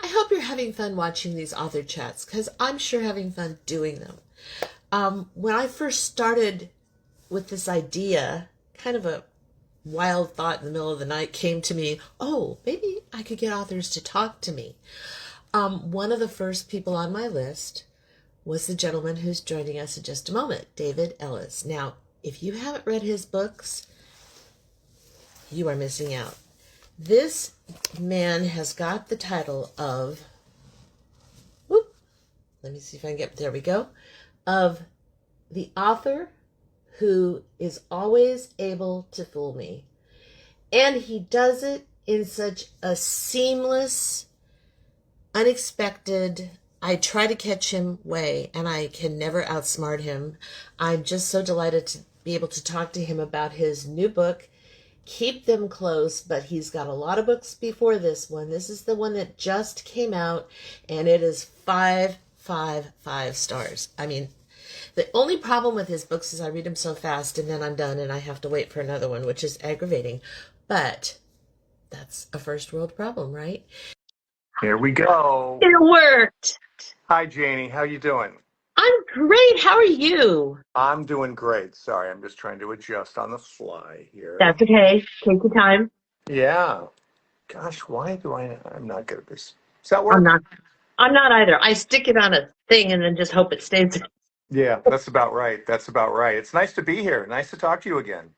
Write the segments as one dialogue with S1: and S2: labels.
S1: I hope you're having fun watching these author chats because I'm sure having fun doing them. When I first started with this idea, kind of a wild thought in the middle of the night came to me, oh, maybe I could get authors to talk to me. One of the first people on my list was the gentleman who's joining us in just a moment, David Ellis. Now, if you haven't read his books, you are missing out. This man has got the title of, let me see if I can get, there we go, of the author who is always able to fool me. And he does it in such a seamless, unexpected, I try to catch him way, and I can never outsmart him. I'm just so delighted to be able to talk to him about his new book, Keep Them Close, but he's got a lot of books before this one. This is the one that just came out, and it is 5 stars. I mean, the only problem with his books is I read them so fast, and then I'm done, and I have to wait for another one, which is aggravating. But that's a first world problem, right?
S2: Here we go.
S3: It worked.
S2: Hi, Janie. How you doing?
S3: I'm great. How are you?
S2: I'm doing great. Sorry, I'm just trying to adjust on the fly here.
S3: That's okay. Take your time.
S2: Yeah. Gosh, why do I'm not good at this. Does that work?
S3: I'm not either. I stick it on a thing and then just hope it stays.
S2: Yeah, that's about right. That's about right. It's nice to be here. Nice to talk to you again.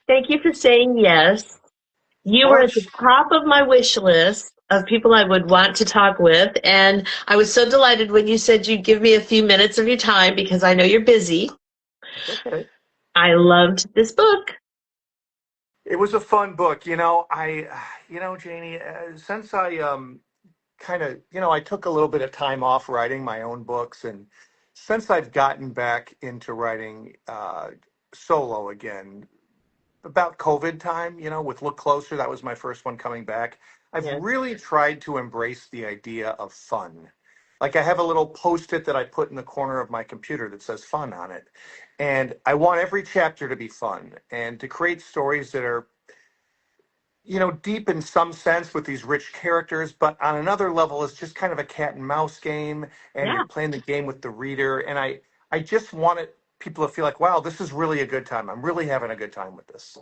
S3: Thank you for saying yes. You were at the top of my wish list of people I would want to talk with, and I was so delighted when you said you'd give me a few minutes of your time because I know you're busy.
S2: Okay.
S3: I loved this book.
S2: It was a fun book. Janie, since I I took a little bit of time off writing my own books, and since I've gotten back into writing solo again, about COVID time, with Look Closer, that was my first one coming back. I've really tried to embrace the idea of fun. Like I have a little Post-it that I put in the corner of my computer that says fun on it. And I want every chapter to be fun and to create stories that are, deep in some sense with these rich characters, but on another level, it's just kind of a cat and mouse game, and you're playing the game with the reader. And I just wanted people to feel like, wow, this is really a good time. I'm really having a good time with this.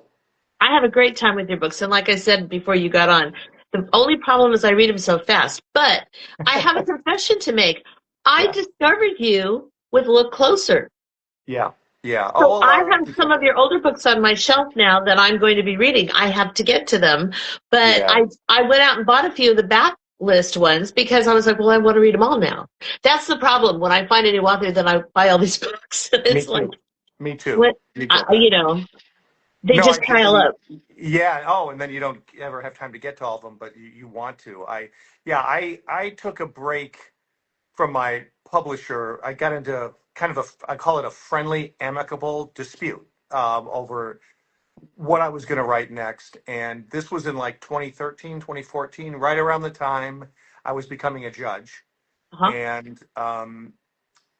S3: I have a great time with your books. And like I said before you got on, the only problem is I read them so fast. But I have a confession to make. I discovered you with Look Closer.
S2: Yeah. Yeah.
S3: So I have some of your older books on my shelf now that I'm going to be reading. I have to get to them. But I went out and bought a few of the backlist ones because I was like, well, I want to read them all now. That's the problem. When I find a new author, then I buy all these books. It's
S2: Me too.
S3: What, they just pile up.
S2: Yeah. Oh, and then you don't ever have time to get to all of them, but you want to. I took a break from my publisher. I got into kind of I call it a friendly, amicable dispute over what I was going to write next. And this was in like 2013, 2014, right around the time I was becoming a judge. And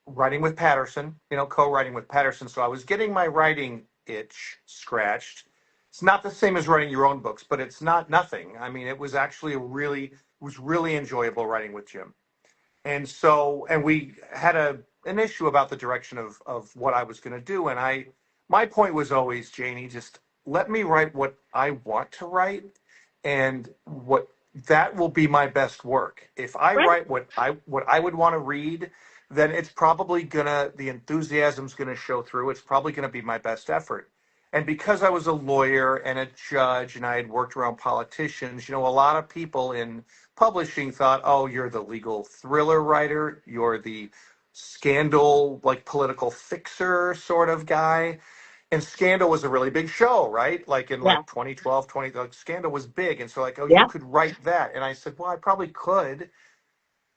S2: writing with Patterson, co-writing with Patterson. So I was getting my writing itch scratched. It's not the same as writing your own books, but it's not nothing. I mean, it was actually really enjoyable writing with Jim. And we had an issue about the direction of what I was going to do. And my point was always, Janie, just let me write what I want to write, and that will be my best work. If I write what I would want to read, then it's probably the enthusiasm's gonna show through. It's probably gonna be my best effort. And because I was a lawyer and a judge and I had worked around politicians, a lot of people in publishing thought, oh, you're the legal thriller writer, you're the scandal, like political fixer sort of guy. And Scandal was a really big show, right? Like in 2012, Scandal was big. And so you could write that. And I said, well, I probably could.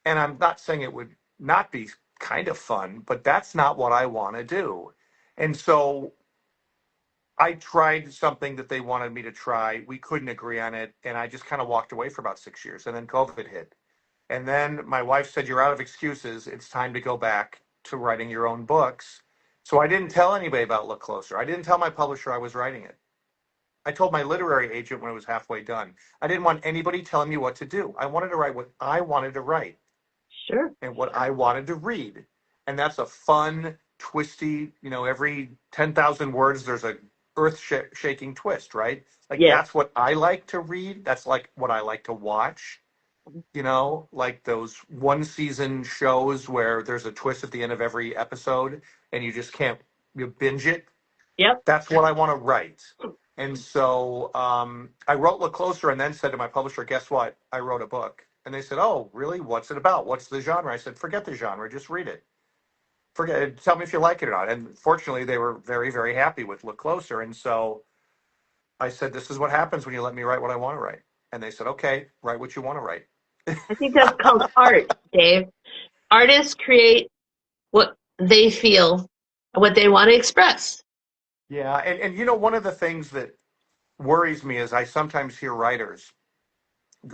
S2: And I'm not saying it would not be kind of fun, but that's not what I want to do. And so I tried something that they wanted me to try. We couldn't agree on it. And I just kind of walked away for about 6 years. And then COVID hit. And then my wife said, you're out of excuses. It's time to go back to writing your own books. So I didn't tell anybody about Look Closer. I didn't tell my publisher I was writing it. I told my literary agent when it was halfway done, I didn't want anybody telling me what to do. I wanted to write what I wanted to write
S3: Sure.
S2: and what I wanted to read. And that's a fun, twisty, every 10,000 words, there's a earth-shaking twist, right? Like
S3: Yes.
S2: that's what I like to read. That's like what I like to watch. Like those one season shows where there's a twist at the end of every episode and you just can't binge it.
S3: Yep.
S2: That's what I want to write. And so I wrote Look Closer and then said to my publisher, guess what? I wrote a book. And they said, oh, really? What's it about? What's the genre? I said, forget the genre. Just read it. Forget it. Tell me if you like it or not. And fortunately, they were very, very happy with Look Closer. And so I said, this is what happens when you let me write what I want to write. And they said, okay, write what you want to write.
S3: I think that's called art, Dave. Artists create what they feel, what they want to express.
S2: Yeah. And one of the things that worries me is I sometimes hear writers,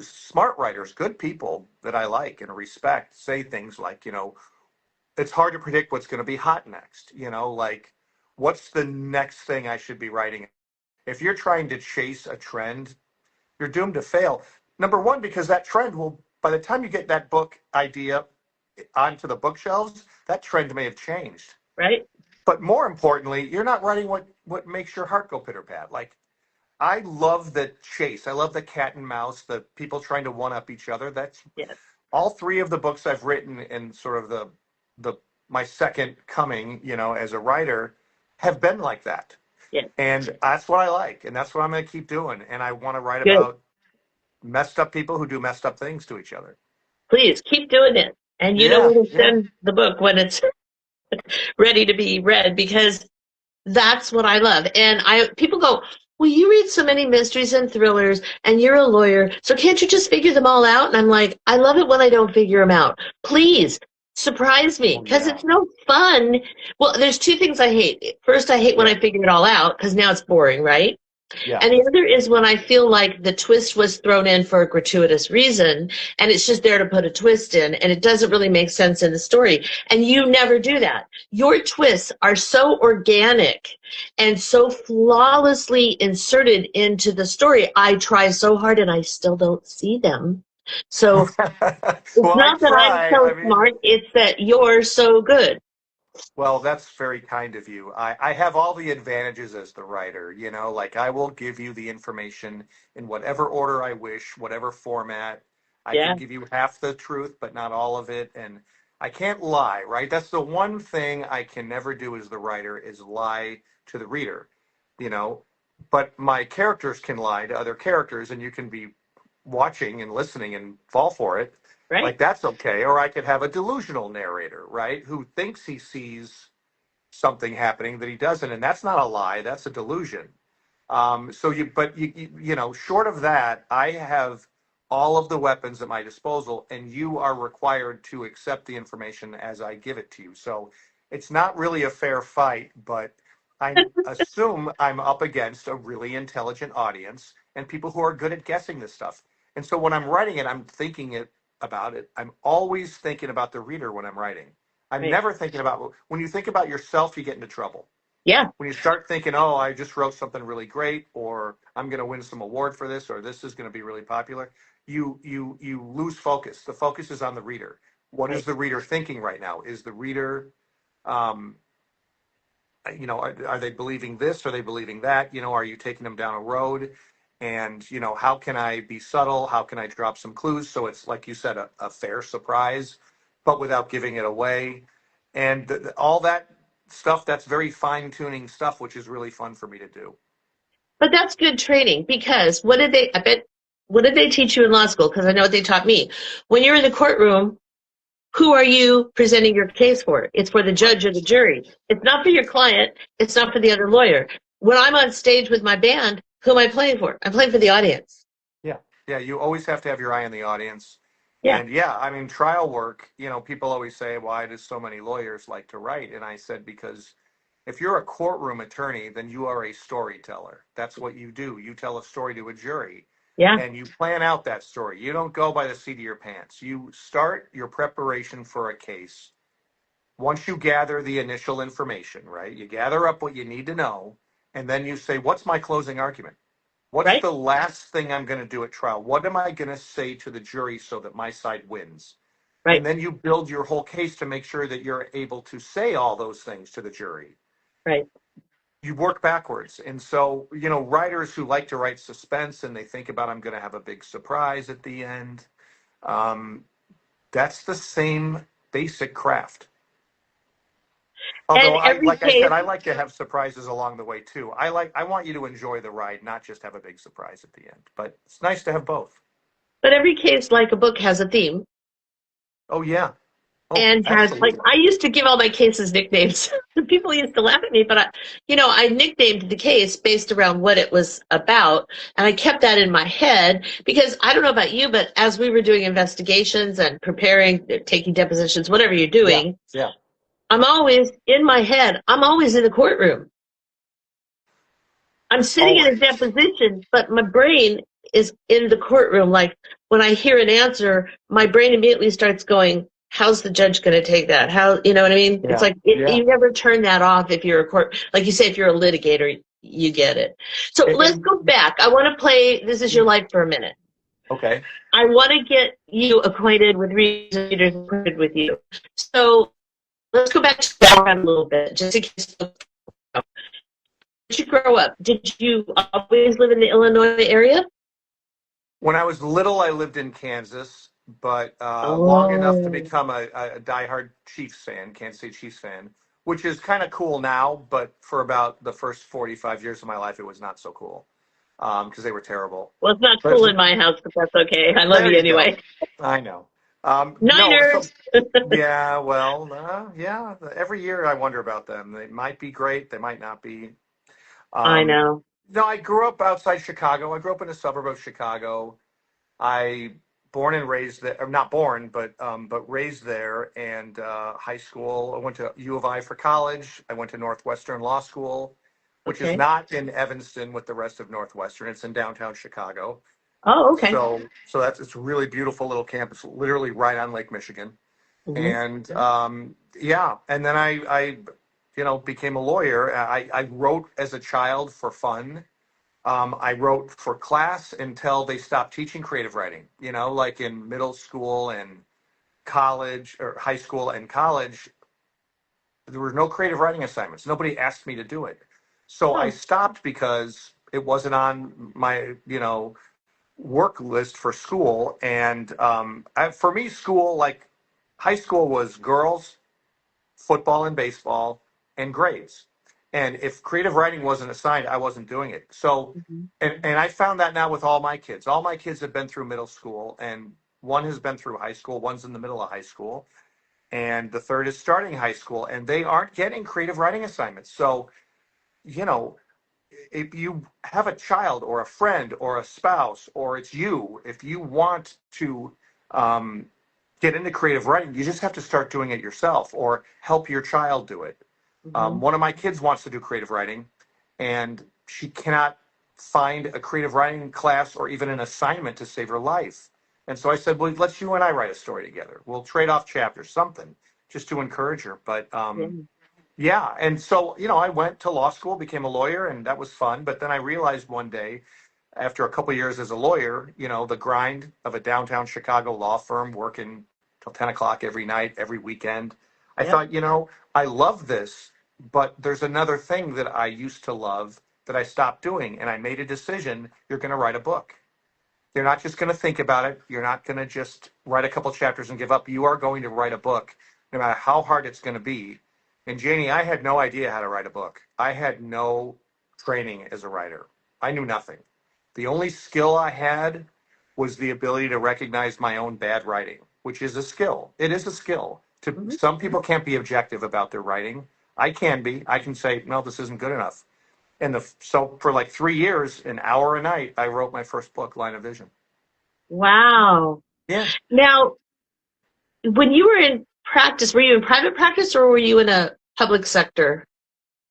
S2: smart writers, good people that I like and respect, say things like, it's hard to predict what's going to be hot next. Like what's the next thing I should be writing? If you're trying to chase a trend, you're doomed to fail. Number one, because that trend will, by the time you get that book idea onto the bookshelves, that trend may have changed.
S3: Right.
S2: But more importantly, you're not writing what makes your heart go pitter pat. Like I love the chase. I love the cat and mouse, the people trying to one up each other. That's all three of the books I've written in sort of the my second coming, as a writer have been like that.
S3: Yeah.
S2: And that's what I like. And that's what I'm going to keep doing. And I want to write
S3: Good.
S2: about messed up people who do messed up things to each other.
S3: Please keep doing it. And you know where to send the book when it's ready to be read, because that's what I love. And people go, well, you read so many mysteries and thrillers and you're a lawyer, so can't you just figure them all out? And I'm like, I love it when I don't figure them out. Please surprise me, because it's no fun. Well, there's two things I hate. First, I hate when I figure it all out, because now it's boring, right? Yeah. And the other is when I feel like the twist was thrown in for a gratuitous reason and it's just there to put a twist in and it doesn't really make sense in the story. And you never do that. Your twists are so organic and so flawlessly inserted into the story. I try so hard and I still don't see them. So it's not that I'm so smart, it's that you're so good.
S2: Well, that's very kind of you. I have all the advantages as the writer, like I will give you the information in whatever order I wish, whatever format. I can give you half the truth, but not all of it. And I can't lie, right? That's the one thing I can never do as the writer is lie to the reader, but my characters can lie to other characters and you can be watching and listening and fall for it. Right. Like that's okay. Or I could have a delusional narrator, right, who thinks he sees something happening that he doesn't, and that's not a lie. That's a delusion. Short of that, I have all of the weapons at my disposal, and you are required to accept the information as I give it to you. So it's not really a fair fight, but I assume I'm up against a really intelligent audience and people who are good at guessing this stuff. And so when I'm writing it, I'm thinking about it. I'm always thinking about the reader when I'm writing. I'm never thinking about, when you think about yourself, you get into trouble.
S3: Yeah.
S2: When you start thinking, oh, I just wrote something really great, or I'm going to win some award for this, or this is going to be really popular, you lose focus. The focus is on the reader. What is the reader thinking right now? Is the reader, are they believing this? Are they believing that? Are you taking them down a road? And, how can I be subtle? How can I drop some clues? So it's, like you said, a fair surprise, but without giving it away. And all that stuff, that's very fine-tuning stuff, which is really fun for me to do.
S3: But that's good training, because what did they teach you in law school? Because I know what they taught me. When you're in the courtroom, who are you presenting your case for? It's for the judge or the jury. It's not for your client. It's not for the other lawyer. When I'm on stage with my band, who am I playing for? I'm playing for the audience.
S2: Yeah, you always have to have your eye on the audience.
S3: Yeah.
S2: And trial work, people always say, why do so many lawyers like to write? And I said, because if you're a courtroom attorney, then you are a storyteller. That's what you do. You tell a story to a jury.
S3: Yeah.
S2: And you plan out that story. You don't go by the seat of your pants. You start your preparation for a case. Once you gather the initial information, right? You gather up what you need to know, and then you say, what's my closing argument? What's
S3: Right.
S2: the last thing I'm going to do at trial? What am I going to say to the jury so that my side wins?
S3: Right.
S2: And then you build your whole case to make sure that you're able to say all those things to the jury.
S3: Right.
S2: You work backwards. And so, writers who like to write suspense and they think about, I'm going to have a big surprise at the end. That's the same basic craft. Although
S3: And every
S2: like I said,
S3: case,
S2: I like to have surprises along the way too. I want you to enjoy the ride, not just have a big surprise at the end. But it's nice to have both.
S3: but every case, like a book, has a theme.
S2: Oh yeah. Oh,
S3: And has, like,
S2: absolutely.
S3: I used to give all my cases nicknames. People used to laugh at me, but I nicknamed the case based around what it was about, and I kept that in my head because I don't know about you, but as we were doing investigations and preparing, taking depositions, whatever you're
S2: Yeah.
S3: doing,
S2: Yeah.
S3: I'm always in my head. I'm always in the courtroom. I'm sitting in a
S2: Always.
S3: deposition, but my brain is in the courtroom. Like when I hear an answer, my brain immediately starts going, how's the judge going to take that? How, you know what I mean? It's
S2: Yeah.
S3: like
S2: Yeah.
S3: you never turn that off if you're a court, like you say, if you're a litigator, you get it. So let's go back. I want to play This Is Your Life for a minute.
S2: Okay.
S3: I want to get you acquainted with readers acquainted with you. So let's go back to the background a little bit, just in case. Did you grow up? Did you always live in the Illinois area?
S2: When I was little, I lived in Kansas, but long enough to
S3: Oh,
S2: become a diehard Chiefs fan, Kansas City Chiefs fan, which is kind of cool now. But for about the first 45 years of my life, it was not so cool because they were terrible.
S3: well, it's not
S2: But
S3: cool in my house, but that's okay. I love
S2: there
S3: you
S2: you go.
S3: anyway.
S2: I know. No, so
S3: Niners.
S2: yeah, well, yeah. Every year I wonder about them. They might be great. They might not be.
S3: I
S2: Um,
S3: know.
S2: no, I grew up outside Chicago. I grew up in a suburb of Chicago. I born and raised there, or not born, but raised there. And high school, I went to U of I for college. I went to Northwestern Law School, which is
S3: Okay.
S2: not in Evanston with the rest of Northwestern. It's in downtown Chicago.
S3: Oh, okay.
S2: So it's a really beautiful little campus, literally right on Lake Michigan.
S3: Hmm.
S2: And yeah, and then I became a lawyer. I wrote as a child for fun. I wrote for class until they stopped teaching creative writing. Like in middle school and college, or high school and college, there were no creative writing assignments. Nobody asked me to do it. So I
S3: Oh,
S2: stopped because it wasn't on my, work list for school. And for me, school, like high school, was girls, football and baseball, and grades. And if creative writing wasn't assigned, I wasn't doing it. So,
S3: hmm,
S2: and I found that now with all my kids. All my kids have been through middle school, and one has been through high school, one's in the middle of high school, and the third is starting high school, and they aren't getting creative writing assignments. So, you know, if you have a child or a friend or a spouse, or it's you, if you want to um, get into creative writing, you just have to start doing it yourself or help your child do it.
S3: hmm.
S2: One of my kids wants to do creative writing, and she cannot find a creative writing class or even an assignment to save her life. And so I said, well, let's you and I write a story together. We'll trade off chapters, something, just to encourage her. But
S3: Yeah.
S2: yeah, and so, I went to law school, became a lawyer, and that was fun. But then I realized one day, after a couple of years as a lawyer, the grind of a downtown Chicago law firm, working till 10 o'clock every night, every weekend. I
S3: Yep.
S2: thought, I love this, but there's another thing that I used to love that I stopped doing. And I made a decision: you're going to write a book. You're not just going to think about it. You're not going to just write a couple chapters and give up. You are going to write a book, no matter how hard it's going to be. And Janie, I had no idea how to write a book. I had no training as a writer. I knew nothing. The only skill I had was the ability to recognize my own bad writing, which is a skill. It is a skill.
S3: Hmm.
S2: Some people can't be objective about their writing. I can be. I can say, no, this isn't good enough. And so for like 3 years, an hour a night, I wrote my first book, Line of Vision.
S3: Wow.
S2: Yeah.
S3: Now, when you were in practice, were you in private practice or were you in a public sector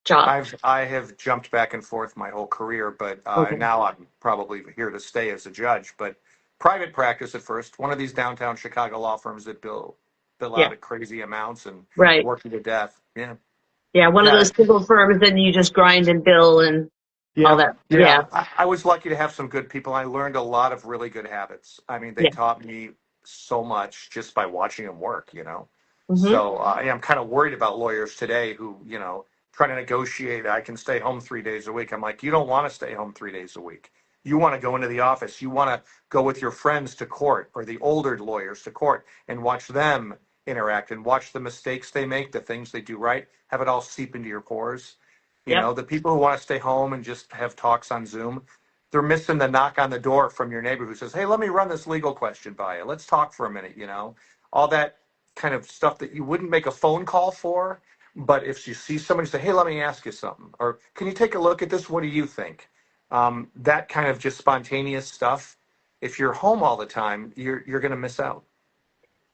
S3: job?
S2: I have jumped back and forth my whole career, but
S3: Okay.
S2: now I'm probably here to stay as a judge. But private practice at first, one of these downtown Chicago law firms that bill
S3: Yeah.
S2: out at crazy amounts and
S3: Right.
S2: work you to death. Yeah.
S3: Yeah. One of
S2: Yeah.
S3: those single firms, and you just grind and bill and. all
S2: Yeah,
S3: that. Yeah.
S2: yeah. I was lucky to have some good people. I learned a lot of really good habits. I mean, they
S3: Yeah.
S2: taught me so much just by watching them work,
S3: Hmm.
S2: So I'm kind of worried about lawyers today who, trying to negotiate. I can stay home 3 days a week. I'm like, you don't want to stay home 3 days a week. You want to go into the office. You want to go with your friends to court or the older lawyers to court and watch them interact and watch the mistakes they make, the things they do right, have it all seep into your pores.
S3: Yep.
S2: The people who want to stay home and just have talks on Zoom, they're missing the knock on the door from your neighbor who says, hey, let me run this legal question by you. Let's talk for a minute. All that kind of stuff that you wouldn't make a phone call for. But if you see somebody say, hey, let me ask you something, or can you take a look at this? What do you think? That kind of just spontaneous stuff. If you're home all the time, you're going to miss out.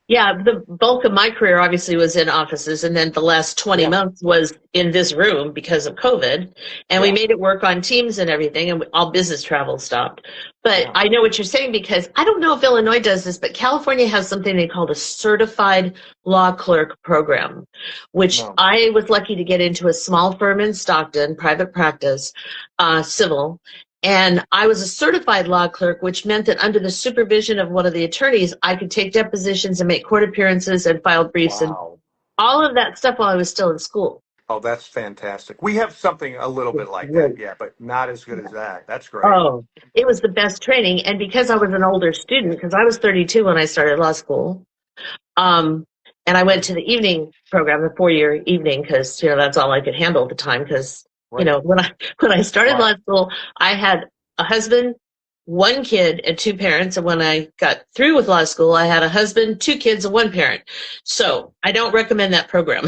S3: Yeah, the bulk of my career obviously was in offices, and then the last 20
S2: Yeah.
S3: months was in this room because of COVID. And we
S2: Yeah.
S3: made it work on Teams and everything, and all business travel stopped. But
S2: Yeah.
S3: I know what you're saying, because I don't know if Illinois does this, but California has something they call a certified law clerk program, which
S2: No.
S3: I was lucky to get into a small firm in Stockton, private practice, civil. And I was a certified law clerk, which meant that under the supervision of one of the attorneys, I could take depositions and make court appearances and file briefs and
S2: Wow.
S3: all of that stuff while I was still in school.
S2: Oh, that's fantastic. We have something a little bit like that, yeah, but not as good as that. That's great.
S3: Oh, it was the best training. And because I was an older student, because I was 32 when I started law school, and I went to the evening program, the 4-year evening, because that's all I could handle at the time. Because
S2: Right.
S3: when I started law
S2: Right.
S3: school, I had a husband, 1 kid, and 2 parents. And when I got through with law school, I had a husband, 2 kids, and 1 parent. So I don't recommend that program.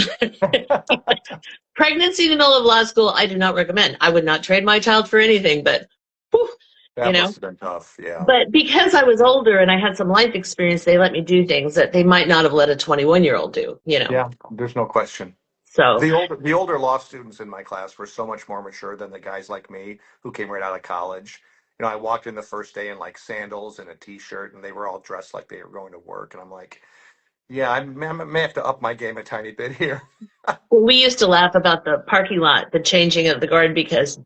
S3: Pregnancy in the middle of law school, I do not recommend. I would not trade my child for anything, but whew,
S2: That must have been tough, yeah.
S3: But because I was older and I had some life experience, they let me do things that they might not have let a 21-year-old do,
S2: Yeah, there's no question.
S3: So
S2: The older law students in my class were so much more mature than the guys like me who came right out of college. I walked in the first day in like sandals and a t-shirt, and they were all dressed like they were going to work. And I'm like, yeah, I may have to up my game a tiny bit here.
S3: we used to laugh about the parking lot, the changing of the guard, because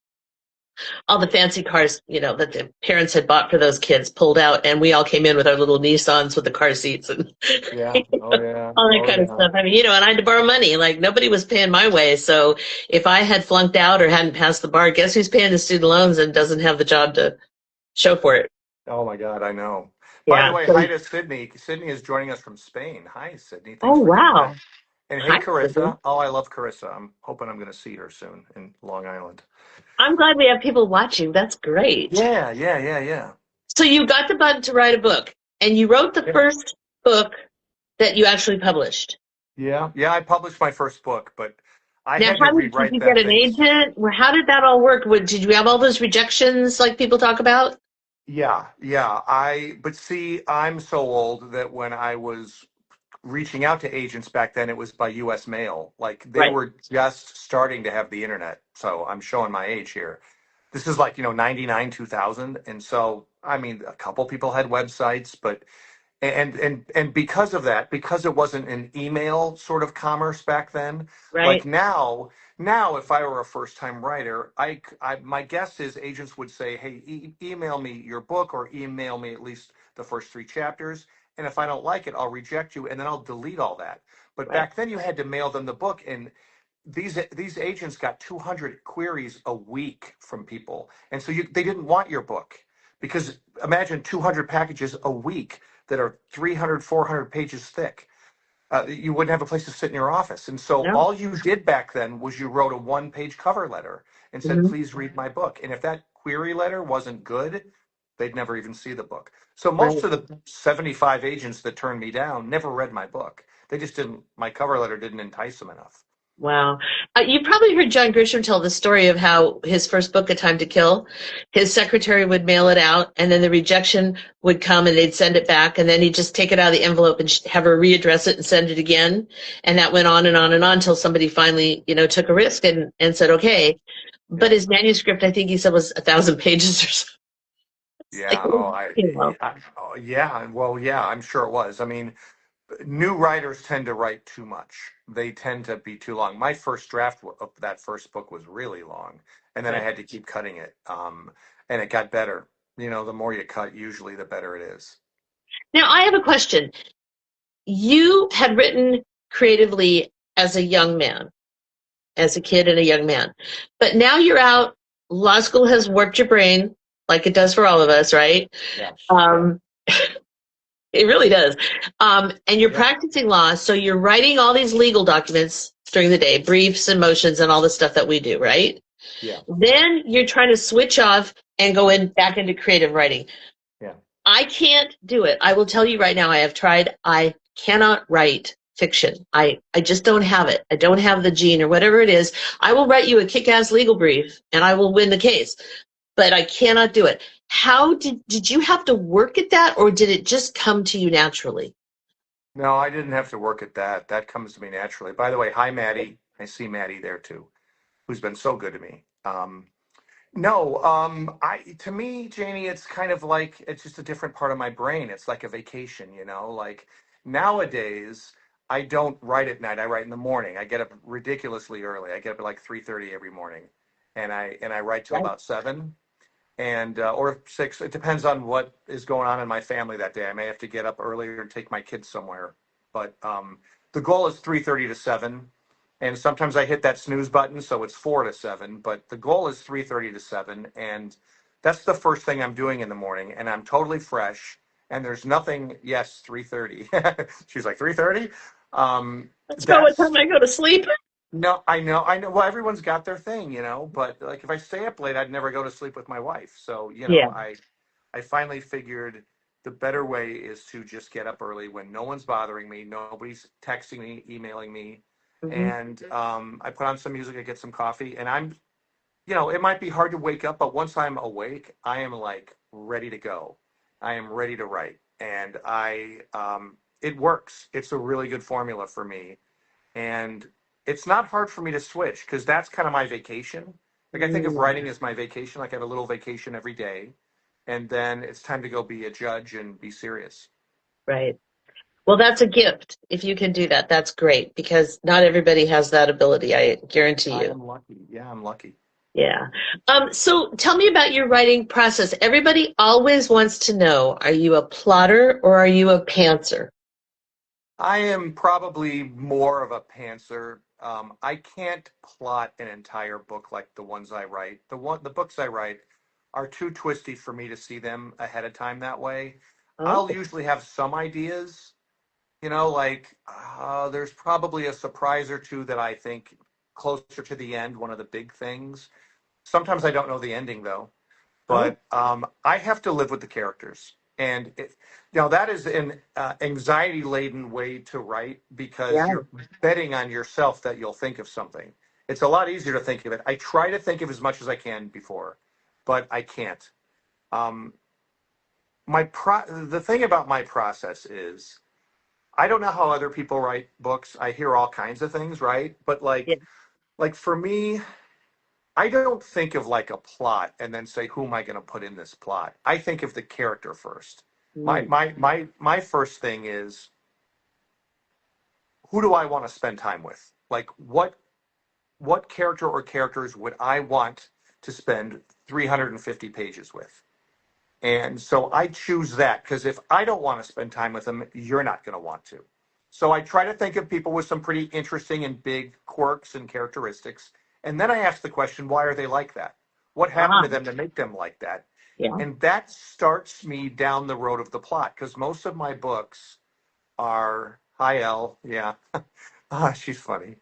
S3: all the fancy cars, that the parents had bought for those kids pulled out, and we all came in with our little Nissans with the car seats and
S2: Yeah. Oh, yeah.
S3: all that kind of stuff. I mean, and I had to borrow money. Like, nobody was paying my way. So if I had flunked out or hadn't passed the bar, guess who's paying the student loans and doesn't have the job to show for it?
S2: Oh my God, I know.
S3: Yeah.
S2: By the way, hi to Sydney. Sydney is joining us from Spain. Hi, Sydney. Thanks
S3: Oh,
S2: for doing
S3: wow.
S2: that. And hey,
S3: Hi, Sydney.
S2: Carissa. Oh, I love Carissa. I'm hoping I'm going to see her soon in Long Island.
S3: I'm glad we have people watching. That's great.
S2: Yeah.
S3: So you got the bug to write a book, and you wrote the first book that you actually published.
S2: Yeah. I published my first book, but I
S3: Now,
S2: had to rewrite
S3: did you
S2: that
S3: get an
S2: thing.
S3: agent? How did that all work? Did you have all those rejections like people talk about?
S2: Yeah. But see, I'm so old that when I was reaching out to agents back then, it was by U.S. mail. Like they
S3: Right.
S2: were just starting to have the internet. So I'm showing my age here. This is like, 99, 2000. And so, I mean, a couple people had websites, but and because of that, because it wasn't an email sort of commerce back then,
S3: Right.
S2: like now if I were a first time writer, my guess is agents would say, hey, email me your book or email me at least the first 3 chapters, and if I don't like it, I'll reject you, and then I'll delete all that. But
S3: Right.
S2: back then you had to mail them the book, and these agents got 200 queries a week from people, and so they didn't want your book, because imagine 200 packages a week that are 300, 400 pages thick. You wouldn't have a place to sit in your office. And so
S3: No.
S2: all you did back then was you wrote a 1-page cover letter and said,
S3: Mhm.
S2: please read my book. And if that query letter wasn't good, they'd never even see the book. So most of the 75 agents that turned me down never read my book. My cover letter didn't entice them enough.
S3: Wow. You probably heard John Grisham tell the story of how his first book, A Time to Kill, his secretary would mail it out, and then the rejection would come and they'd send it back, and then he'd just take it out of the envelope and have her readdress it and send it again. And that went on and on and on until somebody finally, took a risk and said, okay. But his manuscript, I think he said, was 1,000 pages or so.
S2: Yeah.
S3: Like,
S2: Well, yeah, I'm sure it was. I mean, New writers tend to write too much. They tend to be too long. My first draft of that first book was really long, and then I
S3: Right.
S2: had to keep cutting it. And it got better. You know, the more you cut, usually the better it is.
S3: Now, I have a question. You had written creatively as a young man, as a kid and a young man, but now you're out. Law school has warped your brain, like it does for all of us, right?
S2: Yeah.
S3: Um, it really does. And you're
S2: Yeah.
S3: practicing law, so you're writing all these legal documents during the day, briefs and motions and all the stuff that we do, right?
S2: Yeah.
S3: Then you're trying to switch off and go in back into creative writing.
S2: Yeah.
S3: I can't do it. I will tell you right now, I have tried. I cannot write fiction. I just don't have it. I don't have the gene or whatever it is. I will write you a kick-ass legal brief and I will win the case, but I cannot do it. How did you have to work at that, or did it just come to you naturally?
S2: No, I didn't have to work at that. That comes to me naturally. By the way, hi, Maddie. I see Maddie there too, who's been so good to me. No, I to me, Janie, it's kind of like it's just a different part of my brain. It's like a vacation, you know. Like nowadays, I don't write at night. I write in the morning. I get up ridiculously early. I get up at like 3:30 every morning, and I write till
S3: Right.
S2: about 7 and or 6. It depends on what is going on in my family that day. I may have to get up earlier and take my kids somewhere, but the goal is 3:30 to 7. And sometimes I hit that snooze button, so it's 4 to 7. But the goal is 3:30 to 7, and that's the first thing I'm doing in the morning. And I'm totally fresh, and there's nothing. Yes, 3:30. She's like 3:30.
S3: That's about what
S2: That's
S3: time I go to sleep.
S2: no, I know. Well, everyone's got their thing, you know. But like, if I stay up late, I'd never go to sleep with my wife. So, you know,
S3: Yeah.
S2: I finally figured the better way is to just get up early when no one's bothering me, nobody's texting me, emailing me,
S3: Hmm.
S2: and I put on some music, I get some coffee, and you know, it might be hard to wake up, but once I'm awake, I am like ready to go. I am ready to write, and it works. It's a really good formula for me, and it's not hard for me to switch because that's kind of my vacation. Like I think of
S3: Mm,
S2: writing as my vacation. Like I have a little vacation every day, and then it's time to go be a judge and be serious.
S3: right. Well, that's a gift. If you can do that, that's great because not everybody has that ability, I guarantee
S2: I
S3: you.
S2: am lucky. Yeah, I'm lucky.
S3: Yeah. So tell me about your writing process. Everybody always wants to know, are you a plotter or are you a pantser?
S2: I am probably more of a pantser. I can't plot an entire book like the ones I write. The books I write are too twisty for me to see them ahead of time that way.
S3: Oh,
S2: I'll usually have some ideas, you know, like there's probably a surprise or two that I think closer to the end, one of the big things. Sometimes I don't know the ending though,
S3: oh,
S2: but I have to live with the characters. And you know, that is an anxiety laden way to write because
S3: yeah.
S2: you're betting on yourself that you'll think of something. It's a lot easier to think of it. I try to think of as much as I can before, but I can't. Um, the thing about my process is I don't know how other people write books. I hear all kinds of things, right? But
S3: Yeah.
S2: like for me, I don't think of like a plot and then say, who am I going to put in this plot? I think of the character first. My
S3: Mm,
S2: my my my first thing is who do I want to spend time with? Like what character or characters would I want to spend 350 pages with? And so I choose that because if I don't want to spend time with them, you're not going to want to. So I try to think of people with some pretty interesting and big quirks and characteristics. And then I ask the question, why are they like that? What happened
S3: ah,
S2: to them to make them like that?
S3: yeah.
S2: And that starts me down the road of the plot because most of my books are, hi, Elle. Yeah. She's funny.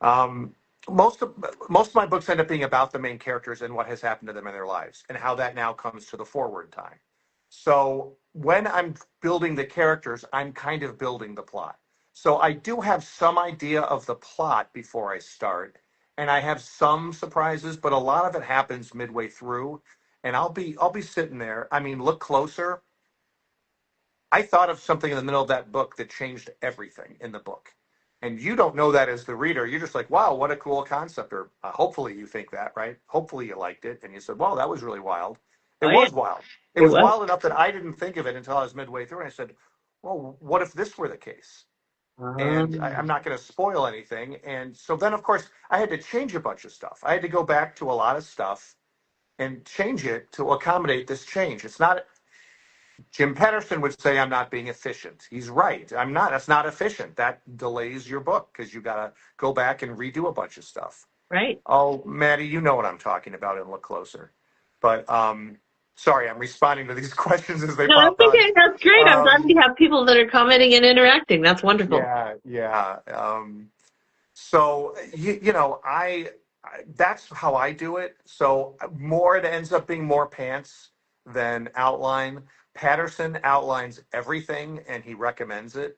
S2: Um, most of my books end up being about the main characters and what has happened to them in their lives and how that now comes to the forward time. So when I'm building the characters, I'm kind of building the plot. So I do have some idea of the plot before I start, and I have some surprises, but a lot of it happens midway through, and I'll be sitting there. I mean, look closer. I thought of something in the middle of that book that changed everything in the book. And you don't know that as the reader. You're just like, wow, what a cool concept. Or hopefully you think that, right? Hopefully you liked it. And you said, wow, that was really wild. It
S3: Oh, yeah.
S2: was wild. It
S3: It
S2: was
S3: was.
S2: wild enough that I didn't think of it until I was midway through. And I said, well, what if this were the case? And I'm not going to spoil anything. And so then, of course, I had to change a bunch of stuff. I had to go back to a lot of stuff and change it to accommodate this change. It's not, Jim Patterson would say I'm not being efficient. He's right. I'm not. That's not efficient. That delays your book because you got to go back and redo a bunch of stuff.
S3: Right.
S2: Oh, Maddie, you know what I'm talking about and look closer. But sorry, I'm responding to these questions as they
S3: No,
S2: pop
S3: that's
S2: up.
S3: okay. That's great. I'm glad we have people that are commenting and interacting. That's wonderful.
S2: Yeah. So you know, that's how I do it. So more, it ends up being more pants than outline. Patterson outlines everything and he recommends it.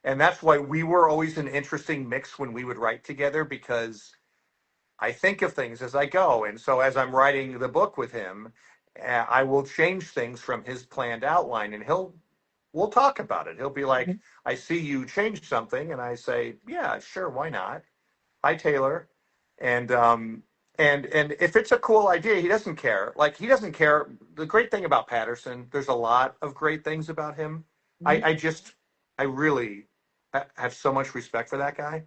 S2: And that's why we were always an interesting mix when we would write together, because I think of things as I go. And so as I'm writing the book with him, I will change things from his planned outline and we'll talk about it. He'll be like, I see you changed something. And I say, yeah, sure. Why not? Hi, Taylor. And if it's a cool idea, he doesn't care. Like, he doesn't care. The great thing about Patterson, there's a lot of great things about him. I really have so much respect for that guy.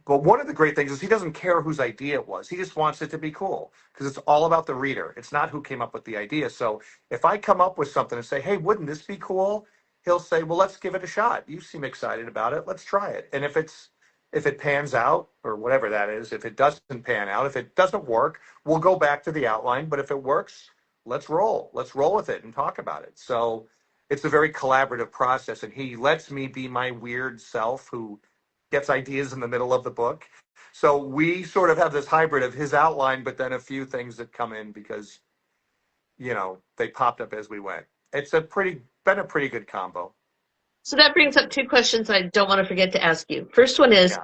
S2: But one of the great things is he doesn't care whose idea it was. He just wants it to be cool because it's all about the reader. It's not who came up with the idea. So if I come up with something and say, hey, wouldn't this be cool? He'll say, well, let's give it a shot. You seem excited about it. Let's try it. And if it pans out, or whatever that is, if it doesn't pan out, if it doesn't work, we'll go back to the outline. But if it works, let's roll. Let's roll with it and talk about it. So it's a very collaborative process. And he lets me be my weird self who gets ideas in the middle of the book. So we sort of have this hybrid of his outline, but then a few things that come in because, you know, they popped up as we went. It's been a pretty good combo.
S3: So that brings up two questions I don't want to forget to ask you. First one is,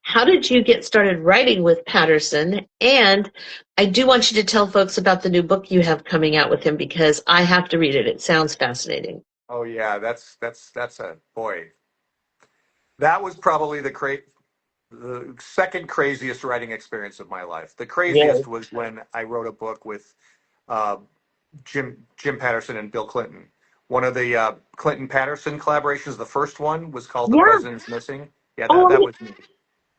S3: how did you get started writing with Patterson? And I do want you to tell folks about the new book you have coming out with him, because I have to read it. It sounds fascinating.
S2: Oh yeah, that's a boy. That was probably the second craziest writing experience of my life. The craziest was when I wrote a book with Jim Patterson and Bill Clinton. One of the Clinton-Patterson collaborations, the first one, was called The President's Missing. Yeah, that was me.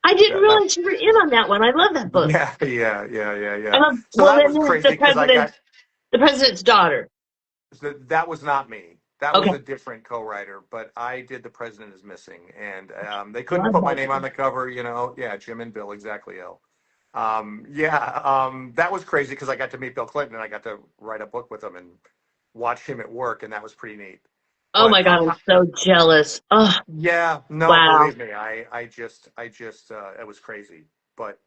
S3: I didn't realize you were in on that one. I love that book.
S2: Yeah.
S3: So that was crazy because the president's daughter.
S2: That was not me. That was a different co-writer, but I did The President is Missing, and they couldn't put my name on the cover, you know. Yeah, Jim and Bill, exactly. That was crazy because I got to meet Bill Clinton and I got to write a book with him and watch him at work, and that was pretty neat.
S3: Oh my God, I'm so jealous. Oh.
S2: Yeah, no, believe me, I just, it was crazy. But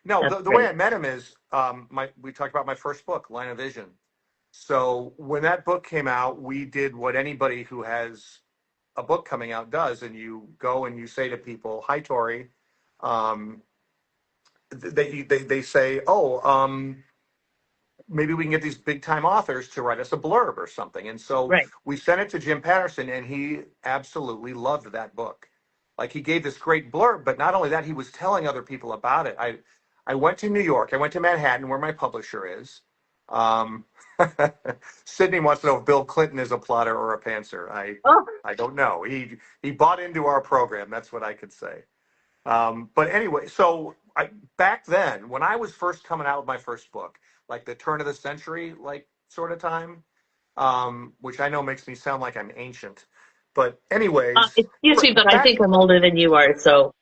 S2: no, the way I met him is, we talked about my first book, Line of Vision. So when that book came out, we did what anybody who has a book coming out does, and you go and you say to people, "Hi, Tori." They say, "Oh, maybe we can get these big time authors to write us a blurb or something." And so we sent it to Jim Patterson, and he absolutely loved that book. Like, he gave this great blurb, but not only that, he was telling other people about it. I went to New York. I went to Manhattan, where my publisher is. Sydney wants to know if Bill Clinton is a plotter or a pantser. I don't know. He bought into our program. That's what I could say. But anyway, so back then, when I was first coming out with my first book, like the turn of the century, like sort of time, which I know makes me sound like I'm ancient. But anyways.
S3: Excuse me, but I think I'm older than you are, so.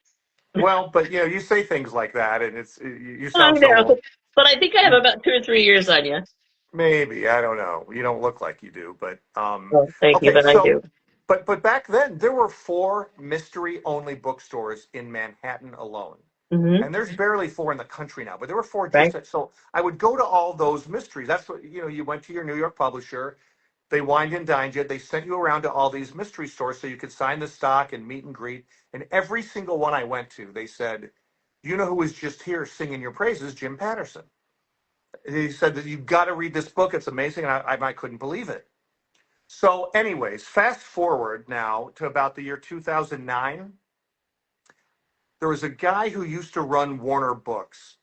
S2: Well, but you know, you say things like that, and you sound so old.
S3: But I think I have about 2 or 3 years on you.
S2: Maybe, I don't know. You don't look like you do, but
S3: thank you, but I do.
S2: But back then there were 4 mystery-only bookstores in Manhattan alone, and there's barely 4 in the country now. But there were 4 just so I would go to all those mysteries. That's what, you know. You went to your New York publisher. They wined and dined you. They sent you around to all these mystery stores so you could sign the stock and meet and greet. And every single one I went to, they said, "You know who was just here singing your praises? Jim Patterson." He said that you've got to read this book. It's amazing. And I couldn't believe it. So anyways, fast forward now to about the year 2009. There was a guy who used to run Warner Books,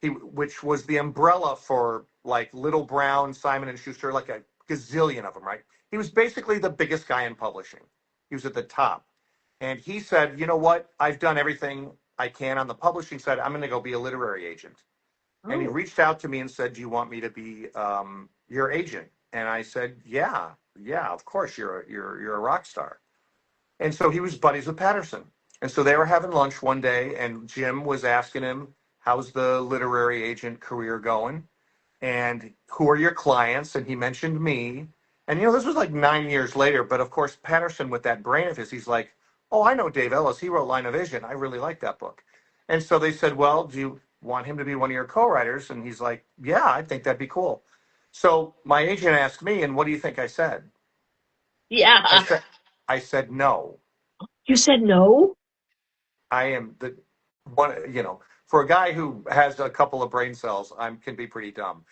S2: which was the umbrella for like Little Brown, Simon & Schuster, like a gazillion of them, right? He was basically the biggest guy in publishing. He was at the top. And he said, you know what? I've done everything I can on the publishing side. I'm going to go be a literary agent. And he
S3: Oh,
S2: reached out to me and said, do you want me to be your agent? And I said, yeah, of course. You're a rock star. And so he was buddies with Patterson. And so they were having lunch one day, and Jim was asking him, how's the literary agent career going? And who are your clients? And he mentioned me. And, this was like 9 years later. But of course, Patterson, with that brain of his, he's like, oh, I know Dave Ellis. He wrote Line of Vision. I really like that book. And so they said, well, do you want him to be one of your co-writers? And he's like, yeah, I think that'd be cool. So my agent asked me, and what do you think I said?
S3: yeah.
S2: I said no.
S3: You said no?
S2: I am the one, for a guy who has a couple of brain cells, can be pretty dumb.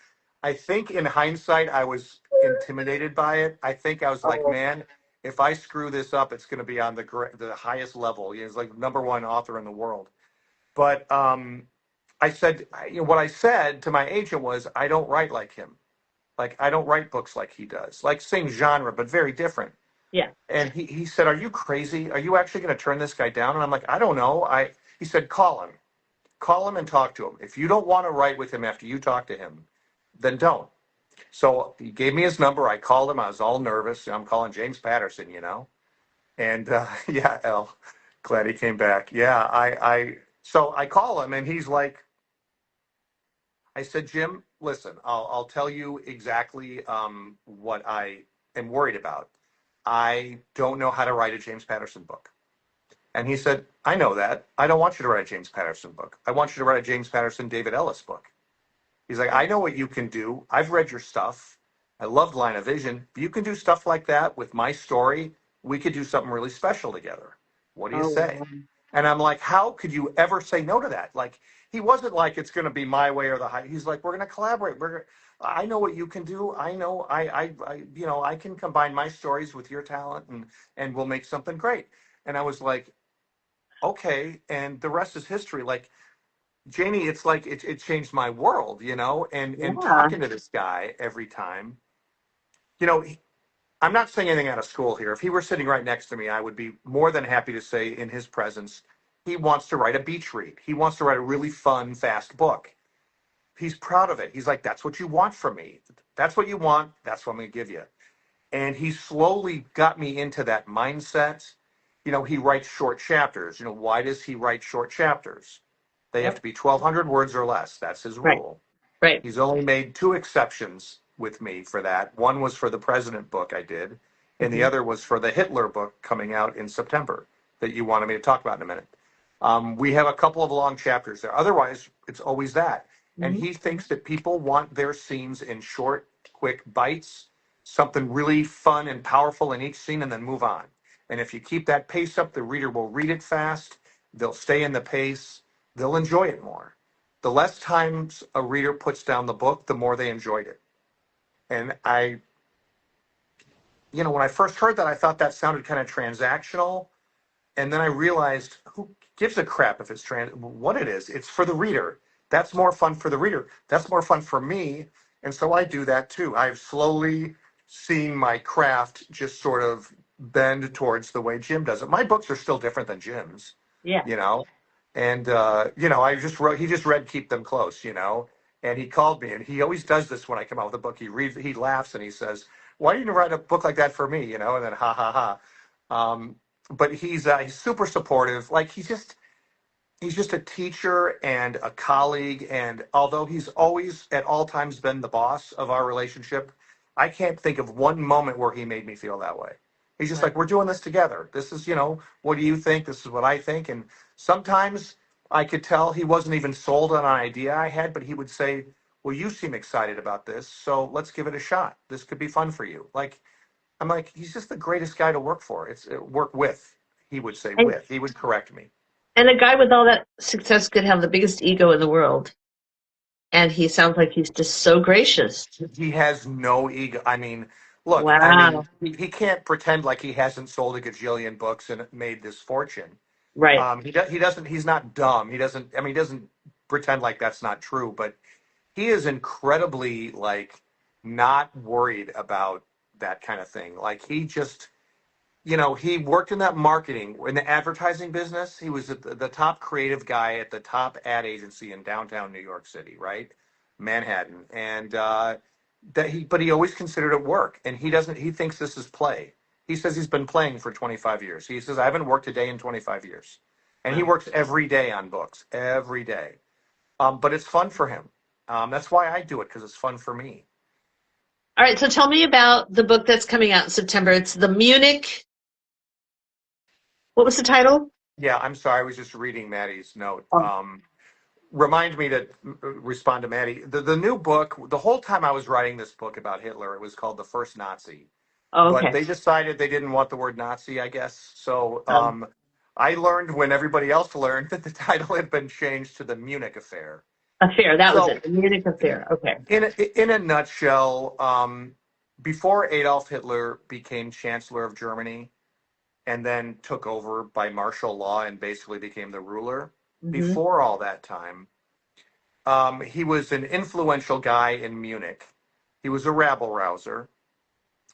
S2: I think in hindsight, I was intimidated by it. I think I was like,
S3: Oh,
S2: man, if I screw this up, it's going to be on the highest level. He's like #1 author in the world. But I said, what I said to my agent was, I don't write like him. Like, I don't write books like he does. Like, same genre, but very different.
S3: yeah.
S2: And he said, are you crazy? Are you actually going to turn this guy down? And I'm like, I don't know. He said, call him. Call him and talk to him. If you don't want to write with him after you talk to him, then don't. So he gave me his number. I called him. I was all nervous. I'm calling James Patterson, And yeah, El, glad he came back. Yeah, so I call him and he's like, I said, Jim, listen, I'll tell you exactly what I am worried about. I don't know how to write a James Patterson book. And he said, I know that. I don't want you to write a James Patterson book. I want you to write a James Patterson, David Ellis book. He's like, I know what you can do. I've read your stuff. I loved Line of Vision. If you can do stuff like that with my story, we could do something really special together. What do you
S3: Oh,
S2: say?
S3: wow.
S2: And I'm like, how could you ever say no to that? Like, he wasn't like, it's going to be my way or the high. He's like, we're going to collaborate. I know what you can do. I know, I can combine my stories with your talent and we'll make something great. And I was like, okay. And the rest is history. Like, Janie, it's like, it changed my world, and
S3: Yeah.
S2: talking to this guy every time, you know, I'm not saying anything out of school here. If he were sitting right next to me, I would be more than happy to say in his presence, he wants to write a beach read. He wants to write a really fun, fast book. He's proud of it. He's like, that's what you want from me. That's what you want. That's what I'm going to give you. And he slowly got me into that mindset. He writes short chapters. Why does he write short chapters? They have
S3: Yep.
S2: to be 1,200 words or less. That's his
S3: Right.
S2: rule.
S3: Right.
S2: He's only made 2 exceptions with me for that. One was for the president book I did, and the
S3: Mhm.
S2: other was for the Hitler book coming out in September that you wanted me to talk about in a minute. We have a couple of long chapters there. Otherwise, it's always that. And
S3: Mhm.
S2: he thinks that people want their scenes in short, quick bites, something really fun and powerful in each scene, and then move on. And if you keep that pace up, the reader will read it fast, they'll stay in the pace, they'll enjoy it more. The less times a reader puts down the book, the more they enjoyed it. And when I first heard that, I thought that sounded kind of transactional. And then I realized, who gives a crap if it's what it is? It's for the reader. That's more fun for the reader. That's more fun for me. And so I do that too. I've slowly seen my craft just sort of bend towards the way Jim does it. My books are still different than Jim's,
S3: Yeah.
S2: you know? And, he just read Keep Them Close, and he called me, and he always does this when I come out with a book. He laughs and he says, why didn't you write a book like that for me? And then ha ha ha. But he's super supportive. Like, he's just a teacher and a colleague. And although he's always at all times been the boss of our relationship, I can't think of one moment where he made me feel that way. He's just
S3: Right.
S2: like, we're doing this together. This is, what do you think? This is what I think. And sometimes I could tell he wasn't even sold on an idea I had, but he would say, well, you seem excited about this, so let's give it a shot. This could be fun for you. Like, I'm like, he's just the greatest guy to work for. Work with. He would say
S3: And
S2: with. He would correct me.
S3: and a guy with all that success could have the biggest ego in the world. And he sounds like he's just so gracious.
S2: He has no ego. I mean, look,
S3: Wow.
S2: he can't pretend like he hasn't sold a gajillion books and made this fortune.
S3: Right.
S2: He doesn't. He's not dumb. He doesn't. He doesn't pretend like that's not true. But he is incredibly, like, not worried about that kind of thing. Like he just, you know, he worked in that marketing, in the advertising business. He was the top creative guy at the top ad agency in downtown New York City, right? Manhattan. And but he always considered it work. And he thinks this is play. He says he's been playing for 25 years. He says, I haven't worked a day in 25 years. And he works every day on books, every day. But it's fun for him. That's why I do it, because it's fun for me.
S3: All right, so tell me about the book that's coming out in September. It's the Munich. What was the title?
S2: Yeah, I'm sorry. I was just reading Maddie's note.
S3: Oh.
S2: Remind me to respond to Maddie. The new book, the whole time I was writing this book about Hitler, it was called The First Nazi.
S3: Oh, okay.
S2: But they decided they didn't want the word Nazi, I guess. So I learned when everybody else learned that the title had been changed to The Munich Affair.
S3: Affair, that was it. The Munich Affair. Okay.
S2: In a nutshell, before Adolf Hitler became Chancellor of Germany and then took over by martial law and basically became the ruler, before all that time, he was an influential guy in Munich. He was a rabble-rouser.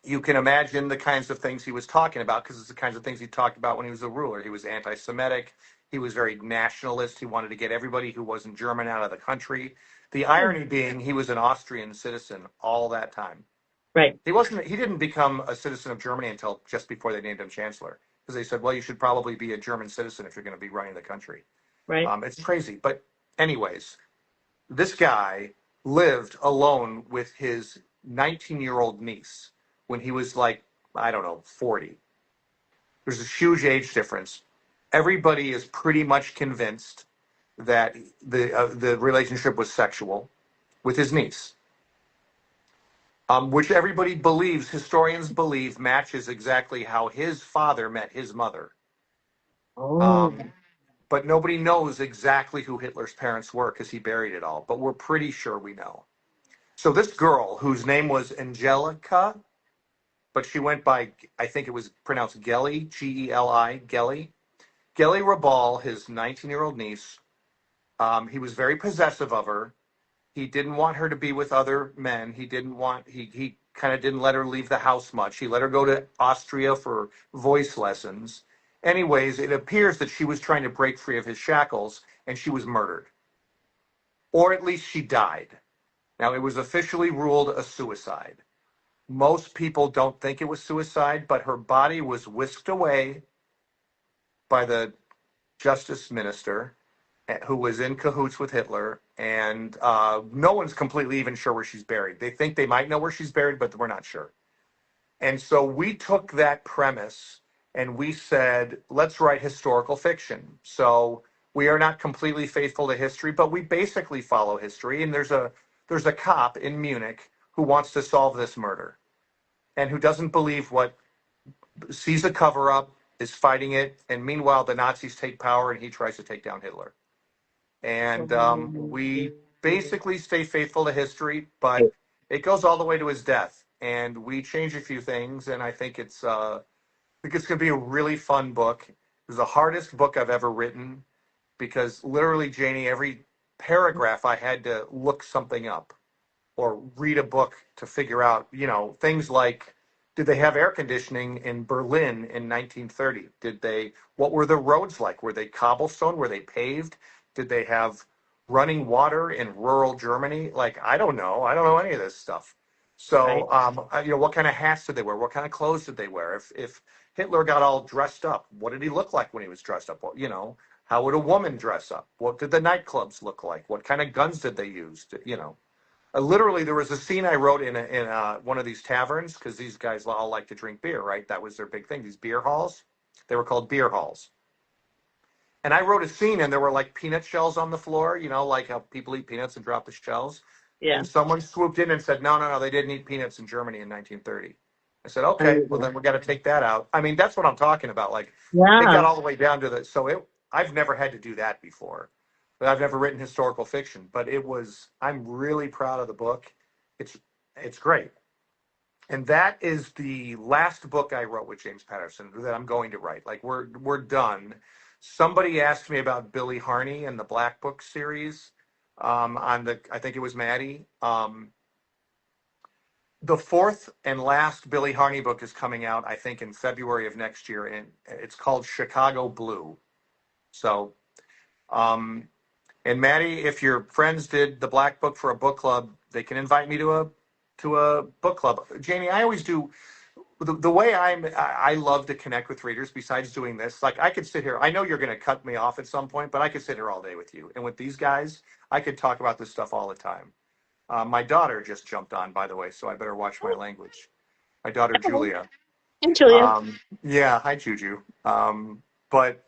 S2: You can imagine the kinds of things he was talking about, because it's the kinds of things he talked about when he was a ruler. He was anti-Semitic. He was very nationalist. He wanted to get everybody who wasn't German out of the country. The irony being he was an Austrian citizen all that time.
S3: Right.
S2: He didn't become a citizen of Germany until just before they named him chancellor, because they said, well, you should probably be a German citizen if you're going to be running the country.
S3: Right.
S2: It's crazy. But anyways, this guy lived alone with his 19-year-old niece when he was like, I don't know, 40. There's a huge age difference. Everybody is pretty much convinced that the relationship was sexual with his niece, which everybody believes, historians believe, matches exactly how his father met his mother.
S3: Oh.
S2: But nobody knows exactly who Hitler's parents were because he buried it all. But we're pretty sure we know. So this girl, whose name was Angelica, but she went by, I think it was pronounced 𝐿𝐸, G-E-L-I, 𝐿𝐸. 𝐿𝐸 Rabal, his 19-year-old niece, he was very possessive of her. He didn't want her to be with other men. He kind of didn't let her leave the house much. He let her go to Austria for voice lessons. Anyways, it appears that she was trying to break free of his shackles, and she was murdered. Or at least she died. Now, it was officially ruled a suicide. Most people don't think it was suicide, but her body was whisked away by the justice minister, who was in cahoots with Hitler, and no one's completely even sure where she's buried. They think they might know where she's buried, but we're not sure. And so we took that premise and we said, let's write historical fiction. So we are not completely faithful to history, but we basically follow history. And there's a cop in Munich who wants to solve this murder and who doesn't believe sees a cover-up, is fighting it, and meanwhile the Nazis take power and he tries to take down Hitler. And we basically stay faithful to history, but it goes all the way to his death. And we change a few things, and I think it's going to be a really fun book. It was the hardest book I've ever written because literally, Janie, every paragraph I had to look something up or read a book to figure out, things like, did they have air conditioning in Berlin in 1930? What were the roads like? Were they cobblestone? Were they paved? Did they have running water in rural Germany? Like, I don't know. I don't know any of this stuff. So, what kind of hats did they wear? What kind of clothes did they wear? If Hitler got all dressed up, what did he look like when he was dressed up? Well, how would a woman dress up? What did the nightclubs look like? What kind of guns did they use? Literally, there was a scene I wrote in one of these taverns, because these guys all like to drink beer, right? That was their big thing, these beer halls. They were called beer halls. And I wrote a scene, and there were like peanut shells on the floor, like how people eat peanuts and drop the shells.
S3: Yeah.
S2: And someone swooped in and said, no, they didn't eat peanuts in Germany in 1930. I said, okay, well, then we got to take that out. I mean, that's what I'm talking about. Like, It got all the way down to I've never had to do that before. But I've never written historical fiction. But I'm really proud of the book. It's great. And that is the last book I wrote with James Patterson that I'm going to write. Like, we're done. Somebody asked me about Billy Harney and the Black Book series I think it was Maddie. the fourth and last Billy Harney book is coming out, I think, in February of next year, and it's called Chicago Blue. So, and Maddie, if your friends did the Black Book for a book club, they can invite me to a book club. Jamie, I always do the way I love to connect with readers. Besides doing this, like I could sit here. I know you're going to cut me off at some point, but I could sit here all day with you. And with these guys, I could talk about this stuff all the time. My daughter just jumped on, by the way, so I better watch my language. My daughter Julia.
S3: And Julia.
S2: Yeah, hi Juju. But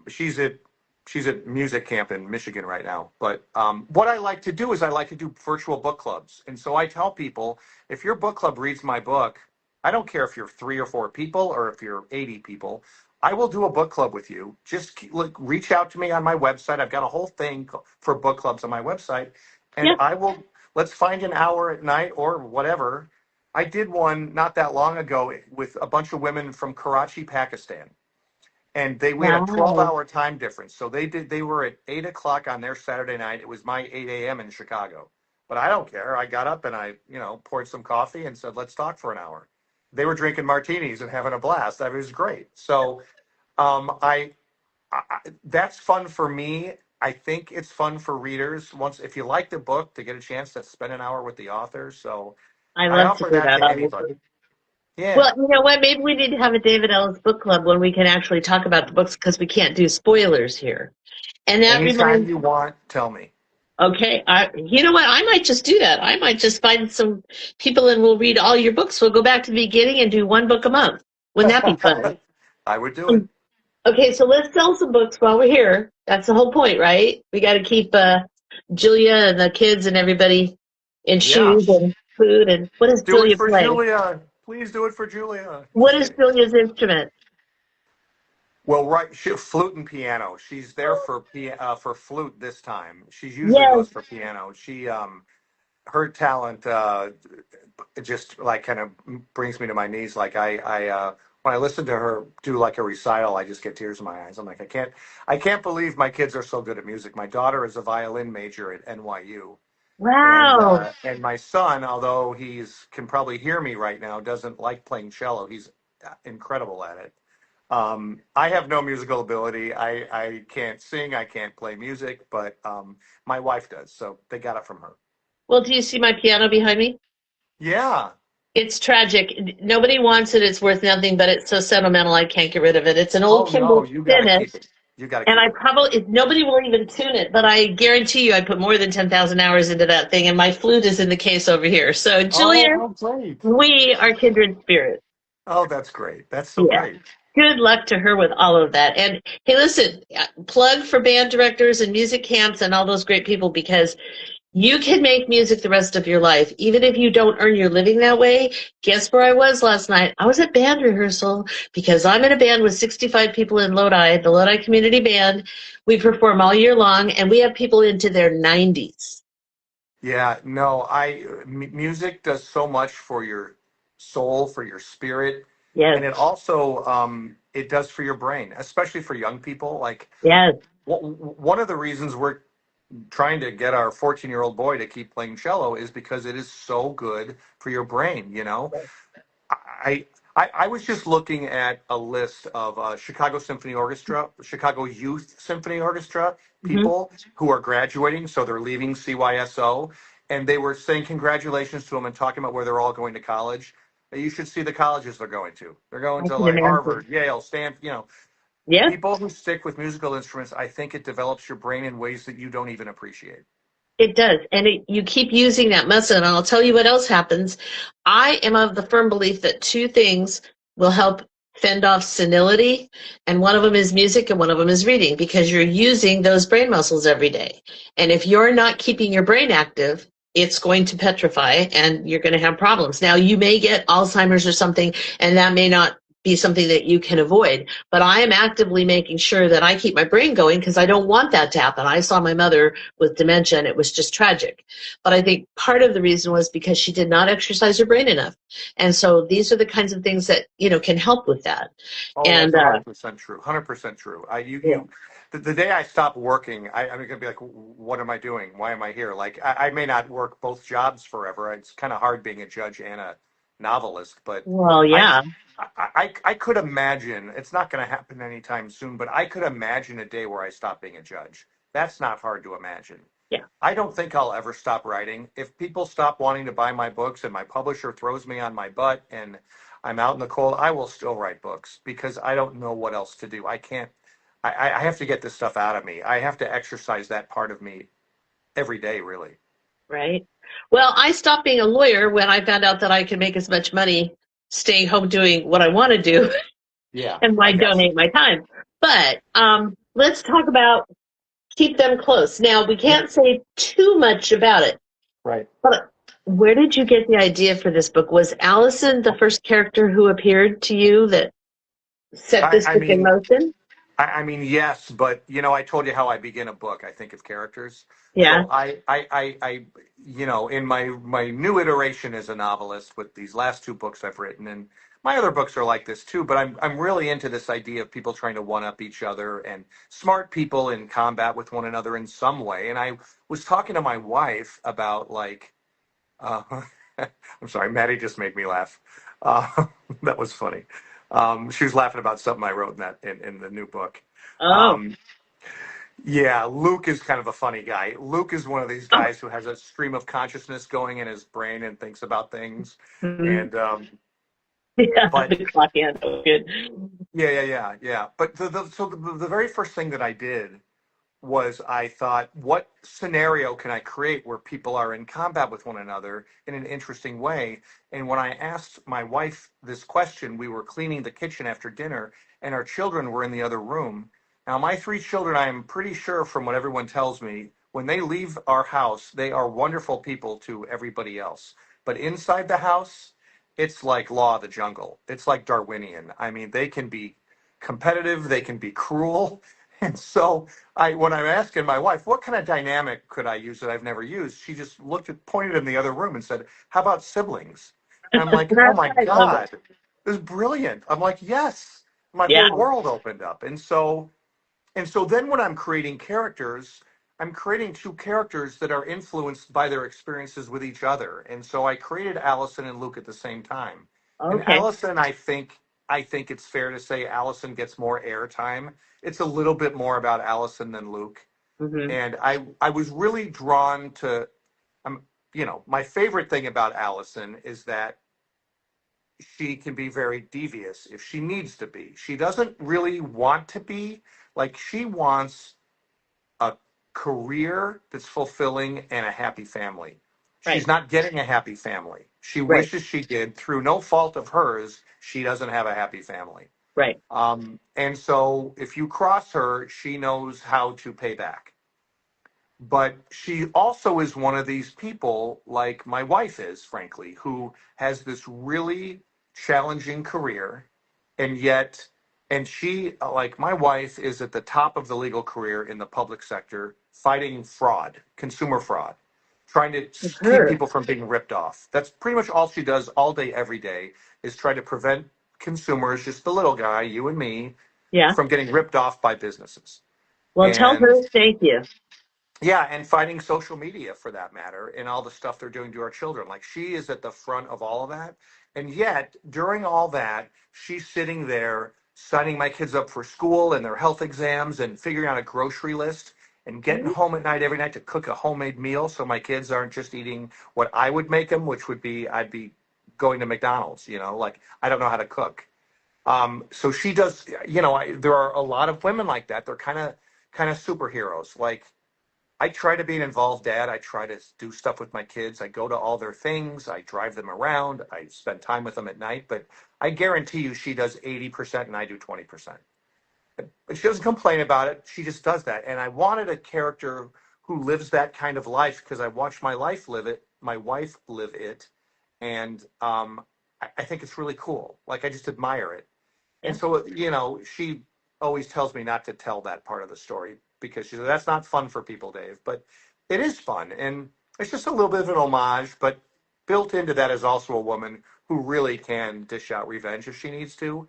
S2: she's at music camp in Michigan right now. But what I like to do is I like to do virtual book clubs. And so I tell people, if your book club reads my book, I don't care if you're 3 or 4 people or if you're 80 people, I will do a book club with you. Just reach out to me on my website. I've got a whole thing for book clubs on my website. And let's find an hour at night or whatever. I did one not that long ago with a bunch of women from Karachi, Pakistan. And we had a 12-hour time difference. So they were at 8 o'clock on their Saturday night. It was my 8 a.m. in Chicago. But I don't care. I got up and I, poured some coffee and said, let's talk for an hour. They were drinking martinis and having a blast. That was great. So that's fun for me. I think it's fun for readers if you like the book, to get a chance to spend an hour with the author. So
S3: I offer that to anybody. Yeah. Well, you know what? Maybe we need to have a David Ellis book club when we can actually talk about the books, because we can't do spoilers here. And that
S2: anytime you want, tell me.
S3: Okay. You know what? I might just do that. I might just find some people and we'll read all your books. We'll go back to the beginning and do 1 book a month. Wouldn't that be fun?
S2: I would do it.
S3: Okay, so let's sell some books while we're here. That's the whole point, right? We got to keep Julia and the kids and everybody in shoes and food. And what does Julia play?
S2: Julia. Please do it for Julia.
S3: What is Julia's instrument?
S2: Well, flute and piano. She's there for flute this time. She usually goes for piano. She her talent just like kind of brings me to my knees. Like I when I listen to her do like a recital, I just get tears in my eyes. I'm like, I can't believe my kids are so good at music. My daughter is a violin major at NYU.
S3: Wow.
S2: And my son, although can probably hear me right now, doesn't like playing cello. He's incredible at it. I have no musical ability. I can't sing. I can't play music, but my wife does. So they got it from her.
S3: Well, do you see my piano behind me?
S2: Yeah.
S3: It's tragic. Nobody wants it. It's worth nothing, but it's so sentimental. I can't get rid of it. It's an old Kimball finish.
S2: You got to.
S3: And I nobody will even tune it, but I guarantee you, I put more than 10,000 hours into that thing, and my flute is in the case over here. So, Julia, we are kindred spirits.
S2: Oh, that's great. That's so great.
S3: Good luck to her with all of that. And hey, listen, plug for band directors and music camps and all those great people, because you can make music the rest of your life, even if you don't earn your living that way. Guess where I was last night? I was at band rehearsal, because I'm in a band with 65 people in Lodi, the Lodi Community Band. We perform all year long, and we have people into their 90s.
S2: Yeah, no, music does so much for your soul, for your spirit.
S3: Yes.
S2: And it also, it does for your brain, especially for young people. Like, one of the reasons we're trying to get our 14-year-old boy to keep playing cello is because it is so good for your brain. I was just looking at a list of Chicago Symphony Orchestra, Chicago Youth Symphony Orchestra people who are graduating, so they're leaving CYSO, and they were saying congratulations to them and talking about where they're all going to college. You should see the colleges they're going to. They're going to like Harvard, Yale, Stanford, People who stick with musical instruments, I think it develops your brain in ways that you don't even appreciate.
S3: It does. And you keep using that muscle. And I'll tell you what else happens. I am of the firm belief that 2 things will help fend off senility. And one of them is music and one of them is reading, because you're using those brain muscles every day. And if you're not keeping your brain active, it's going to petrify and you're going to have problems. Now, you may get Alzheimer's or something, and that may not be something that you can avoid. But I am actively making sure that I keep my brain going because I don't want that to happen. I saw my mother with dementia and it was just tragic. But I think part of the reason was because she did not exercise her brain enough. And so these are the kinds of things that, can help with that.
S2: Oh,
S3: And
S2: that's 100% true. 100% true.
S3: yeah.
S2: The day I stop working, I'm gonna be like, what am I doing? Why am I here? Like, I may not work both jobs forever. It's kind of hard being a judge and a novelist, but
S3: Well,
S2: I,
S3: yeah.
S2: I could imagine, it's not going to happen anytime soon, but I could imagine a day where I stop being a judge. That's not hard to imagine.
S3: Yeah.
S2: I don't think I'll ever stop writing. If people stop wanting to buy my books and my publisher throws me on my butt and I'm out in the cold, I will still write books because I don't know what else to do. I can't, I have to get this stuff out of me. I have to exercise that part of me every day, really.
S3: Right. Well, I stopped being a lawyer when I found out that I could make as much money staying home doing what I want to do
S2: Yeah,
S3: and why
S2: I guess.
S3: donate my time. But let's talk about keep them close. Now, we can't say too much about it.
S2: Right.
S3: But where did you get the idea for this book? Was Allison the first character who appeared to you that set this
S2: I
S3: book in
S2: mean,
S3: motion?
S2: I mean, yes, but I told you how I begin a book. I think of characters.
S3: Yeah.
S2: So in my new iteration as a novelist with these last two books I've written, and my other books are like this too. But I'm really into this idea of people trying to one up each other and smart people in combat with one another in some way. And I was talking to my wife about uh, I'm sorry, Maddie just made me laugh. Uh, that was funny. She was laughing about something I wrote in the new book.
S3: Oh.
S2: Um, yeah, Luke is kind of a funny guy. Luke is one of these
S3: Oh.
S2: guys who has a stream of consciousness going in his brain and thinks about things.
S3: Mhm.
S2: And
S3: Yeah,
S2: but
S3: the clock hand. Oh, good.
S2: yeah. But the very first thing that I did was I thought, what scenario can I create where people are in combat with one another in an interesting way? And when I asked my wife this question, we were cleaning the kitchen after dinner, and our children were in the other room. Now, my three children, I am pretty sure from what everyone tells me, when they leave our house, they are wonderful people to everybody else. But inside the house, it's like law of the jungle. It's like Darwinian. I mean, they can be competitive, they can be cruel. And so when I'm asking my wife, what kind of dynamic could I use that I've nenever used? She just pointed in the other room and said, how about siblings? And I'm like, oh my
S3: I love it.
S2: God, this is brilliant. I'm like, yes, my
S3: Yeah.
S2: whole world opened up. And so then when I'm creating characters, I'm creating two characters that are influenced by their experiences with each other. And so I created Allison and Luke at the same time. And
S3: Okay.
S2: Allison, I think it's fair to say Allison gets more airtime. It's a little bit more about Allison than Luke.
S3: Hmm.
S2: And I was really drawn to, my favorite thing about Allison is that she can be very devious if she needs to be. She doesn't really want to be, like, she wants a career that's fulfilling and a happy family.
S3: Right.
S2: She's not getting a happy family. She
S3: Right.
S2: wishes she did. Through no fault of hers, she doesn't have a happy family.
S3: Right.
S2: And so if you cross her, she knows how to pay back. But she also is one of these people, like my wife is, frankly, who has this really challenging career. And yet, and she, like my wife, is at the top of the legal career in the public sector, fighting fraud, consumer fraud, trying to keep
S3: Her.
S2: people from being ripped off. That's pretty much all she does all day, every day, is try to prevent consumers, just the little guy, you and me,
S3: Yeah.
S2: from getting ripped off by businesses.
S3: Well, tell
S2: And
S3: her thank you.
S2: yeah, and fighting social media for that matter, and all the stuff they're doing to our children. Like, she is at the front of all of that. And yet, during all that, she's sitting there signing my kids up for school and their health exams and figuring out a grocery list and getting
S3: Mhm.
S2: home at night every night to cook a homemade meal so my kids aren't just eating what I would make them, which would be I'd be going to McDonald's, like I don't know how to cook. So she does, there are a lot of women like that. They're kind of superheroes. Like, I try to be an involved dad. I try to do stuff with my kids. I go to all their things. I drive them around. I spend time with them at night. But I guarantee you she does 80% and I do 20%. But she doesn't complain about it. She just does that. And I wanted a character who lives that kind of life because I watched my life live it, my wife live it. And I think it's really cool. Like, I just admire it. And so, she always tells me not to tell that part of the story because she said, that's not fun for people, Dave. But it is fun. And it's just a little bit of an homage. But built into that is also a woman who really can dish out revenge if she needs to.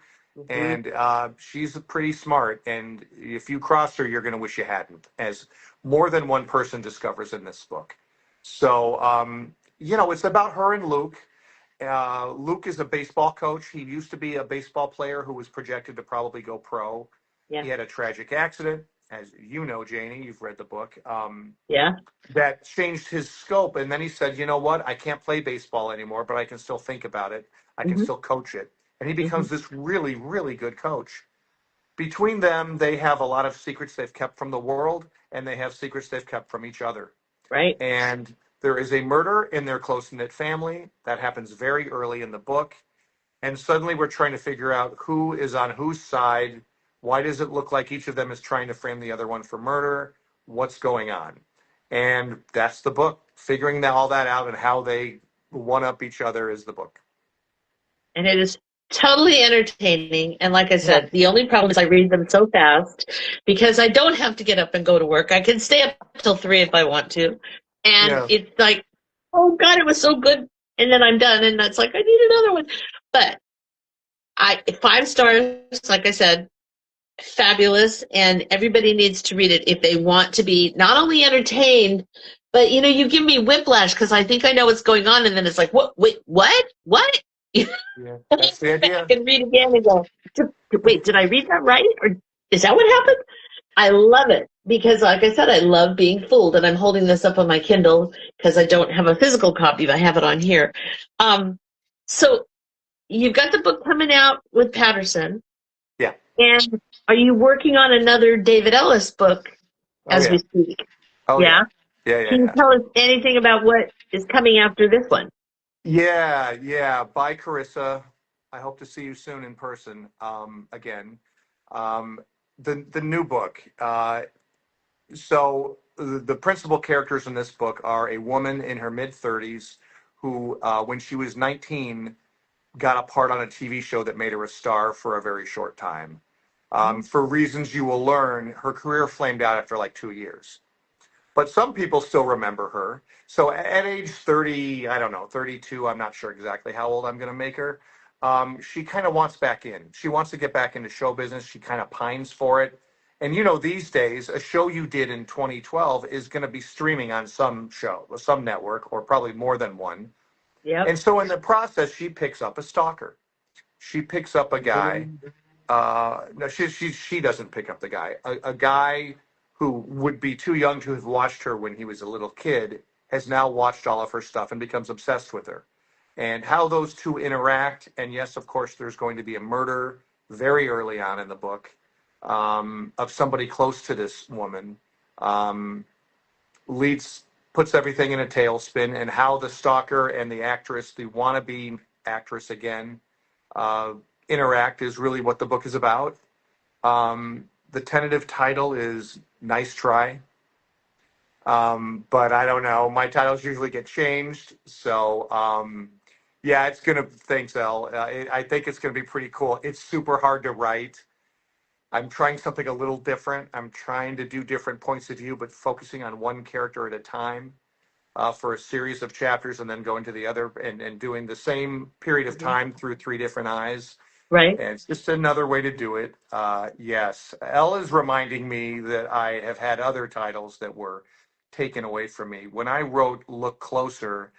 S2: And she's pretty smart. And if you cross her, you're going to wish you hadn't, as more than one person discovers in this book. So, it's about her and Luke. Luke is a baseball coach. He used to be a baseball player who was projected to probably go pro.
S3: Yeah.
S2: He had a tragic accident, as you know, Janie, you've read the book.
S3: Yeah.
S2: That changed his scope. And then he said, you know what? I can't play baseball anymore, but I can still think about it. I can still coach it. And he becomes this really, really good coach. Between them, they have a lot of secrets they've kept from the world, and they have secrets they've kept from each other.
S3: Right.
S2: And there is a murder in their close-knit family that happens very early in the book. And suddenly we're trying to figure out who is on whose side. Why does it look like each of them is trying to frame the other one for murder? What's going on? And that's the book. Figuring all that out and how they one-up each other is the book.
S3: And it is totally entertaining. And like I said, the only problem is I read them so fast because I don't have to get up and go to work. I can stay up till 3 if I want to. And it's like, oh God, it was so good. And then I'm done. And it's like, I need another one. But 5 stars, like I said, fabulous. And everybody needs to read it if they want to be not only entertained, but you give me whiplash because I think I know what's going on. And then it's like, what? Wait, what?
S2: That's the idea.
S3: I can read again and go, wait, did I read that right? Or is that what happened? I love it because, like I said, I love being fooled. And I'm holding this up on my Kindle because I don't have a physical copy, but I have it on here. So you've got the book coming out with Patterson.
S2: Yeah.
S3: And are you working on another David Ellis book as we speak?
S2: Oh, yeah. Yeah.
S3: Can you tell us anything about what is coming after this one?
S2: Yeah. Bye, Carissa. I hope to see you soon in person again. The new book. So the principal characters in this book are a woman in her mid-30s who, when she was 19, got a part on a TV show that made her a star for a very short time. For reasons you will learn, her career flamed out after like 2 years. But some people still remember her. So at age 30, I don't know, 32, I'm not sure exactly how old I'm going to make her. She kind of wants back in. She wants to get back into show business. She kind of pines for it. And these days, a show you did in 2012 is going to be streaming on some show, some network, or probably more than one.
S3: Yeah.
S2: And so in the process, she picks up a stalker. She picks up a guy. No, she doesn't pick up the guy. A guy who would be too young to have watched her when he was a little kid has now watched all of her stuff and becomes obsessed with her. And how those two interact, and yes, of course, there's going to be a murder very early on in the book of somebody close to this woman, puts everything in a tailspin, and how the stalker and the actress, the wannabe actress again, interact is really what the book is about. The tentative title is Nice Try. But I don't know. My titles usually get changed. So, thanks, Elle. I think it's going to be pretty cool. It's super hard to write. I'm trying something a little different. I'm trying to do different points of view, but focusing on one character at a time for a series of chapters and then going to the other and doing the same period of time through 3 different eyes.
S3: Right.
S2: And it's just another way to do it. Yes. Elle is reminding me that I have had other titles that were taken away from me. When I wrote Look Closer,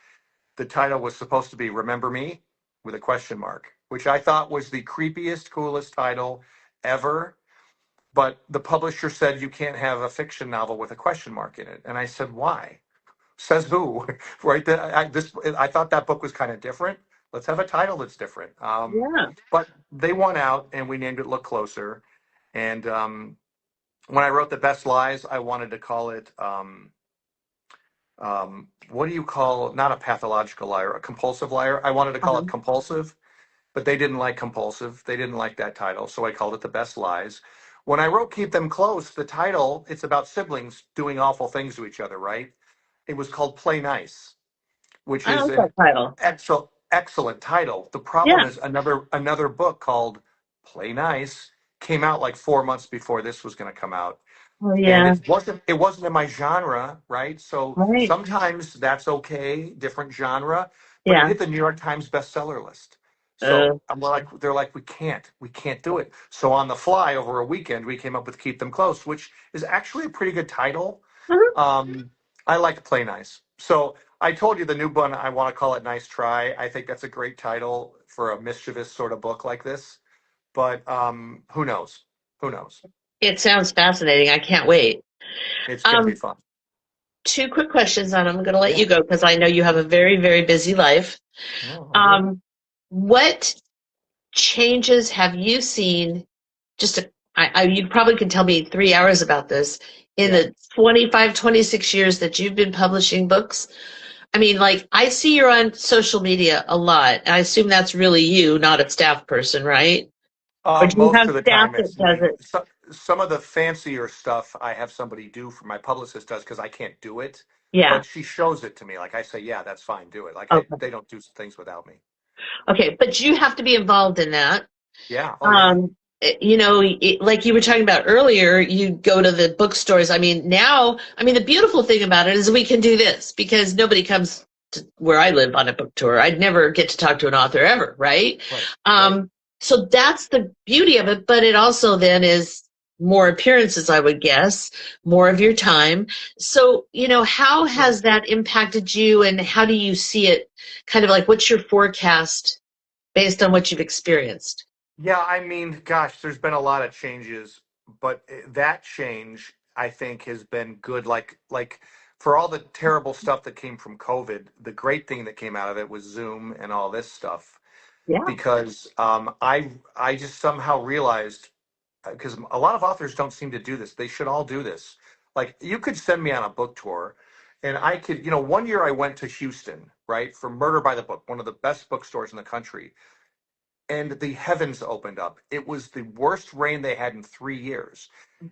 S2: the title was supposed to be Remember Me with a question mark, which I thought was the creepiest, coolest title ever. But the publisher said you can't have a fiction novel with a question mark in it. And I said, why? Says who? Right? I thought that book was kind of different. Let's have a title that's different. But they won out, and we named it Look Closer. And when I wrote The Best Lies, I wanted to call it, what do you call, not a pathological liar, a compulsive liar? I wanted to call it Compulsive, but they didn't like Compulsive. They didn't like that title, so I called it The Best Lies. When I wrote Keep Them Close, the title, it's about siblings doing awful things to each other, right? It was called Play Nice, which is an excellent title. The problem is another book called Play Nice came out like 4 months before this was going to come out.
S3: Oh
S2: And
S3: yeah.
S2: it wasn't in my genre, right? So
S3: Right.
S2: sometimes that's okay, different genre, but it
S3: Yeah.
S2: hit the New York Times bestseller list.
S3: Uh,
S2: So they're like, we can't do it. So on the fly over a weekend, we came up with Keep Them Close, which is actually a pretty good title.
S3: mhm.
S2: I like Play Nice. So I told you the new one, I want to call it Nice Try. I think that's a great title for a mischievous sort of book like this. But who knows? Who knows?
S3: It sounds fascinating. I can't wait.
S2: It's going to be
S3: Um,
S2: fun.
S3: Two quick questions, and I'm going to let
S2: Yeah.
S3: you go because I know you have a very, very busy life.
S2: No, I do.
S3: What changes have you seen? You probably can tell me 3 hours about this in
S2: Yeah.
S3: the 25, 26 years that you've been publishing books. I mean, like, I see you're on social media a lot. And I assume that's really you, not a staff person, right? Or do you
S2: Most
S3: have
S2: of the
S3: staff
S2: time
S3: that
S2: it's
S3: does
S2: me.
S3: it?
S2: Some of the fancier stuff I have somebody do for my publicist does because I can't do it,
S3: Yeah.
S2: but she shows it to me. Like I say, yeah, that's fine, do it. Like
S3: Okay.
S2: they don't do things without me.
S3: Okay. But you have to be involved in that.
S2: Yeah. Oh yeah.
S3: Like you were talking about earlier, you go to the bookstores. The beautiful thing about it is we can do this because nobody comes to where I live on a book tour. I'd never get to talk to an author ever, right?
S2: Right. Right.
S3: So that's the beauty of it, but it also then is more appearances, I would guess, more of your time. So, how
S2: Yeah.
S3: has that impacted you and how do you see it kind of like what's your forecast based on what you've experienced?
S2: Yeah. I mean, gosh, there's been a lot of changes, but that change I think has been good. Like for all the terrible stuff that came from COVID, the great thing that came out of it was Zoom and all this stuff
S3: Yeah.
S2: because I just somehow realized because a lot of authors don't seem to do this. They should all do this. Like you could send me on a book tour, and I could, one year I went to Houston, right, for Murder by the Book, one of the best bookstores in the country, and the heavens opened up. It was the worst rain they had in 3 years,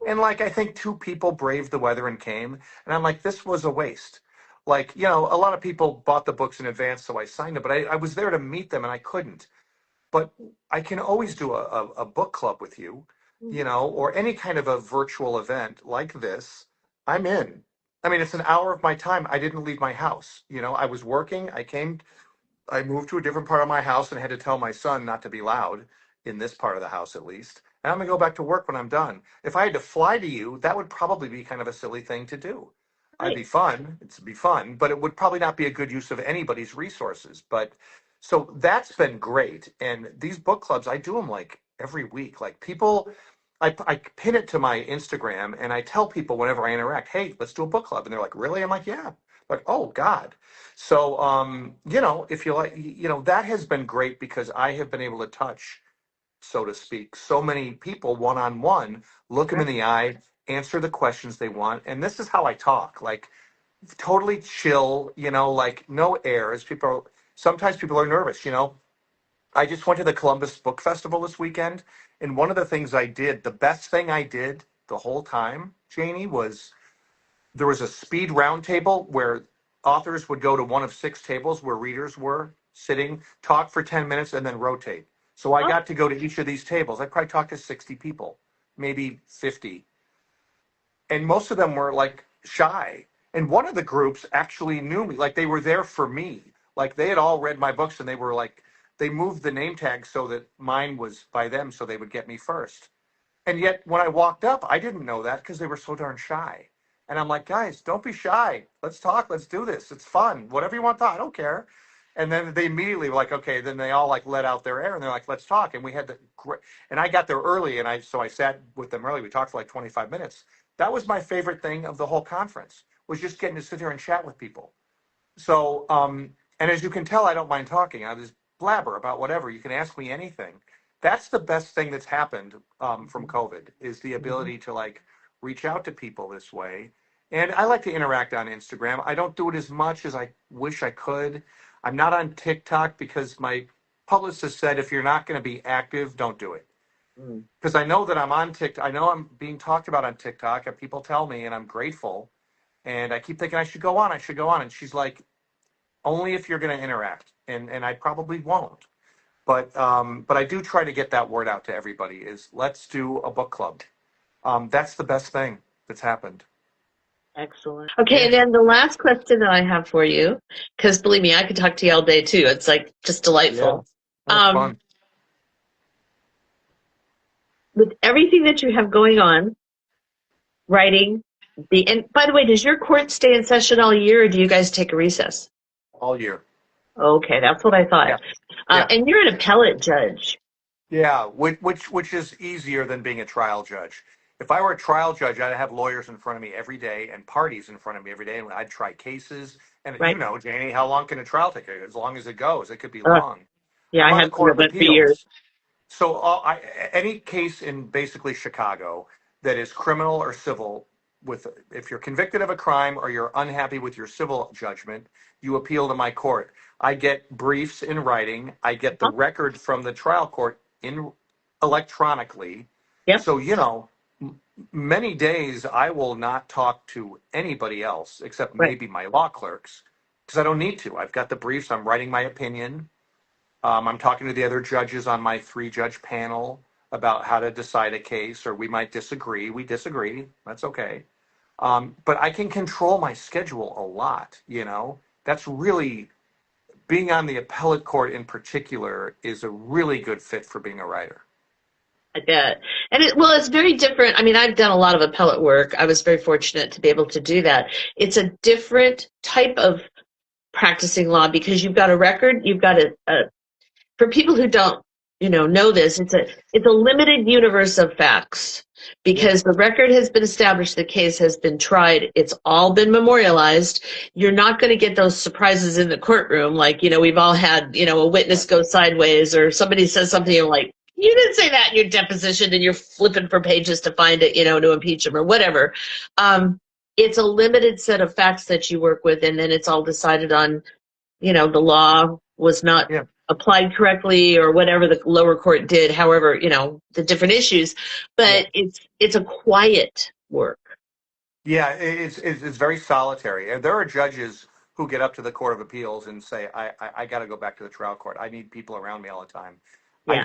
S2: and like I think two people braved the weather and came, and I'm like, this was a waste. Like a lot of people bought the books in advance, so I signed it, but I was there to meet them, and I couldn't. But I can always do a book club with you, or any kind of a virtual event like this. I'm in. I mean, it's an hour of my time. I didn't leave my house. I was working. I moved to a different part of my house and had to tell my son not to be loud in this part of the house, at least. And I'm going to go back to work when I'm done. If I had to fly to you, that would probably be kind of a silly thing to do. It'd
S3: Right.
S2: be fun. It'd be fun, but it would probably not be a good use of anybody's resources. But so that's been great. And these book clubs, I do them like every week. Like people, I pin it to my Instagram and I tell people whenever I interact, hey, let's do a book club. And they're like, really? I'm like, yeah. Like, oh God. So, if you like, that has been great because I have been able to touch, so to speak, so many people one on one, look them in the eye, answer the questions they want. And this is how I talk, like totally chill, like no airs. Sometimes people are nervous, I just went to the Columbus Book Festival this weekend. And one of the things I did, the best thing I did the whole time, Janie, was there was a speed roundtable where authors would go to one of six tables where readers were sitting, talk for 10 minutes, and then rotate. So I
S3: Oh,
S2: got to go to each of these tables. I probably talked to 60 people, maybe 50. And most of them were like shy. And one of the groups actually knew me, like they were there for me. Like they had all read my books and they were like, they moved the name tag so that mine was by them so they would get me first. And yet, when I walked up, I didn't know that because they were so darn shy. And I'm like, guys, don't be shy. Let's talk. Let's do this. It's fun. Whatever you want to talk, I don't care. And then they immediately were like, okay. Then they all like let out their air and they're like, let's talk. And we had the great. And I got there early, and I sat with them early. We talked for like 25 minutes. That was my favorite thing of the whole conference was just getting to sit here and chat with people. So, and as you can tell, I don't mind talking. I just blabber about whatever. You can ask me anything. That's the best thing that's happened from COVID is the ability to like reach out to people this way. And I like to interact on Instagram. I don't do it as much as I wish I could. I'm not on TikTok because my publicist said if you're not going to be active, don't do it.
S3: mm.
S2: Because I know that I'm on TikTok. I know I'm being talked about on TikTok, and people tell me, and I'm grateful. And I keep thinking I should go on. I should go on. And she's like, only if you're going to interact, and I probably won't. But I do try to get that word out to everybody is let's do a book club. That's the best thing that's happened.
S3: Excellent. Okay,
S2: Yeah.
S3: and then the last question that I have for you, because believe me, I could talk to you all day too. It's like just delightful.
S2: Yeah. Oh, fun.
S3: With everything that you have going on, writing, and by the way, does your court stay in session all year, or do you guys take a recess?
S2: All year.
S3: Okay, that's what I thought.
S2: Yeah. Yeah.
S3: And you're an appellate judge.
S2: Yeah, which is easier than being a trial judge. If I were a trial judge, I'd have lawyers in front of me every day and parties in front of me every day, and I'd try cases. And
S3: Right.
S2: Janie, how long can a trial take? As long as it goes. It could be
S3: Uh,
S2: long.
S3: yeah,
S2: I'm
S3: I
S2: on the
S3: have
S2: Court of
S3: for years.
S2: Appeals. So any case in basically Chicago that is criminal or civil, if you're convicted of a crime or you're unhappy with your civil judgment, you appeal to my court. I get briefs in writing. I get the record from the trial court in electronically.
S3: Yep.
S2: So, many days I will not talk to anybody else except maybe my law clerks because I don't need to. I've got the briefs. I'm writing my opinion. I'm talking to the other judges on my 3-judge panel about how to decide a case, or we might disagree. We disagree. That's okay. But I can control my schedule a lot, That's really, being on the appellate court in particular is a really good fit for being a writer.
S3: I bet. And it's very different. I mean, I've done a lot of appellate work. I was very fortunate to be able to do that. It's a different type of practicing law because you've got a record, you've got for people who don't, know this, it's a limited universe of facts because the record has been established, the case has been tried, it's all been memorialized. You're not going to get those surprises in the courtroom. Like, we've all had, a witness go sideways or somebody says something you're like, you didn't say that in your deposition, and you're flipping for pages to find it, to impeach them or whatever. It's a limited set of facts that you work with, and then it's all decided on, the law was not applied correctly or whatever the lower court did, however, the different issues. But it's a quiet work.
S2: Yeah, it's very solitary. There are judges who get up to the Court of Appeals and say, I got to go back to the trial court. I need people around me all the time. Yeah. I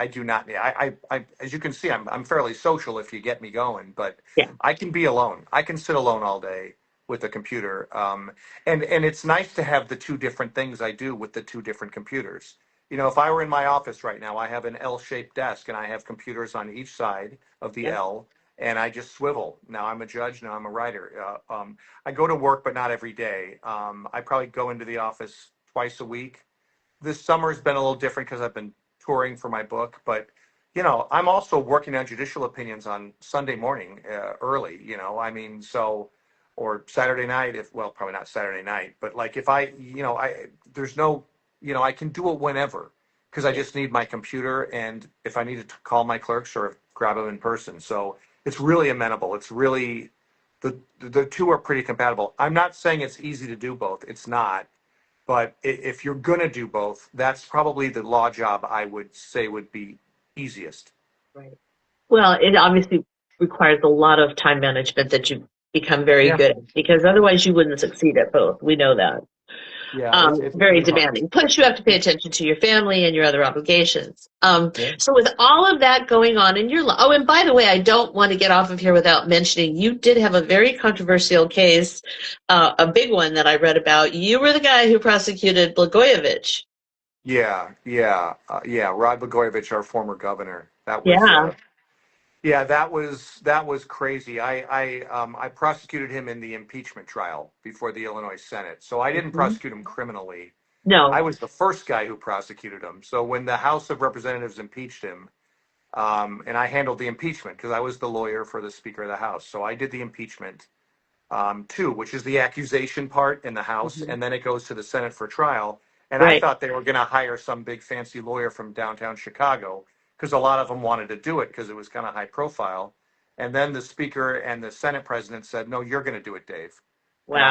S2: do not. I as you can see, I'm fairly social if you get me going, but I can be alone. I can sit alone all day with a computer. And it's nice to have the two different things I do with the two different computers. If I were in my office right now, I have an L-shaped desk and I have computers on each side of the L, and I just swivel. Now I'm a judge, now I'm a writer. I go to work, but not every day. I probably go into the office twice a week. This summer's been a little different because I've been touring for my book, but I'm also working on judicial opinions on Sunday morning early, or Saturday night, probably not Saturday night, but like if I can do it whenever because I just need my computer, and if I need to call my clerks or grab them in person. So it's really amenable. It's really, the two are pretty compatible. I'm not saying it's easy to do both. It's not. But if you're going to do both, that's probably the law job I would say would be easiest.
S3: Right. Well, it obviously requires a lot of time management that you become very good at, because otherwise you wouldn't succeed at both. We know that.
S2: Yeah, it's
S3: very demanding. Plus, you have to pay attention to your family and your other obligations. So with all of that going on in your life, and by the way, I don't want to get off of here without mentioning you did have a very controversial case, a big one that I read about. You were the guy who prosecuted Blagojevich.
S2: Yeah. Rod Blagojevich, our former governor. That was that was crazy. I prosecuted him in the impeachment trial before the Illinois Senate. So I didn't prosecute him criminally.
S3: No.
S2: I was the first guy who prosecuted him. So when the House of Representatives impeached him, and I handled the impeachment because I was the lawyer for the Speaker of the House. So I did the impeachment, too, which is the accusation part in the House, and then it goes to the Senate for trial. And I thought they were going to hire some big fancy lawyer from downtown Chicago, because a lot of them wanted to do it because it was kind of high profile. And then the Speaker and the Senate President said, no, you're going to do it, Dave.
S3: Wow.
S2: And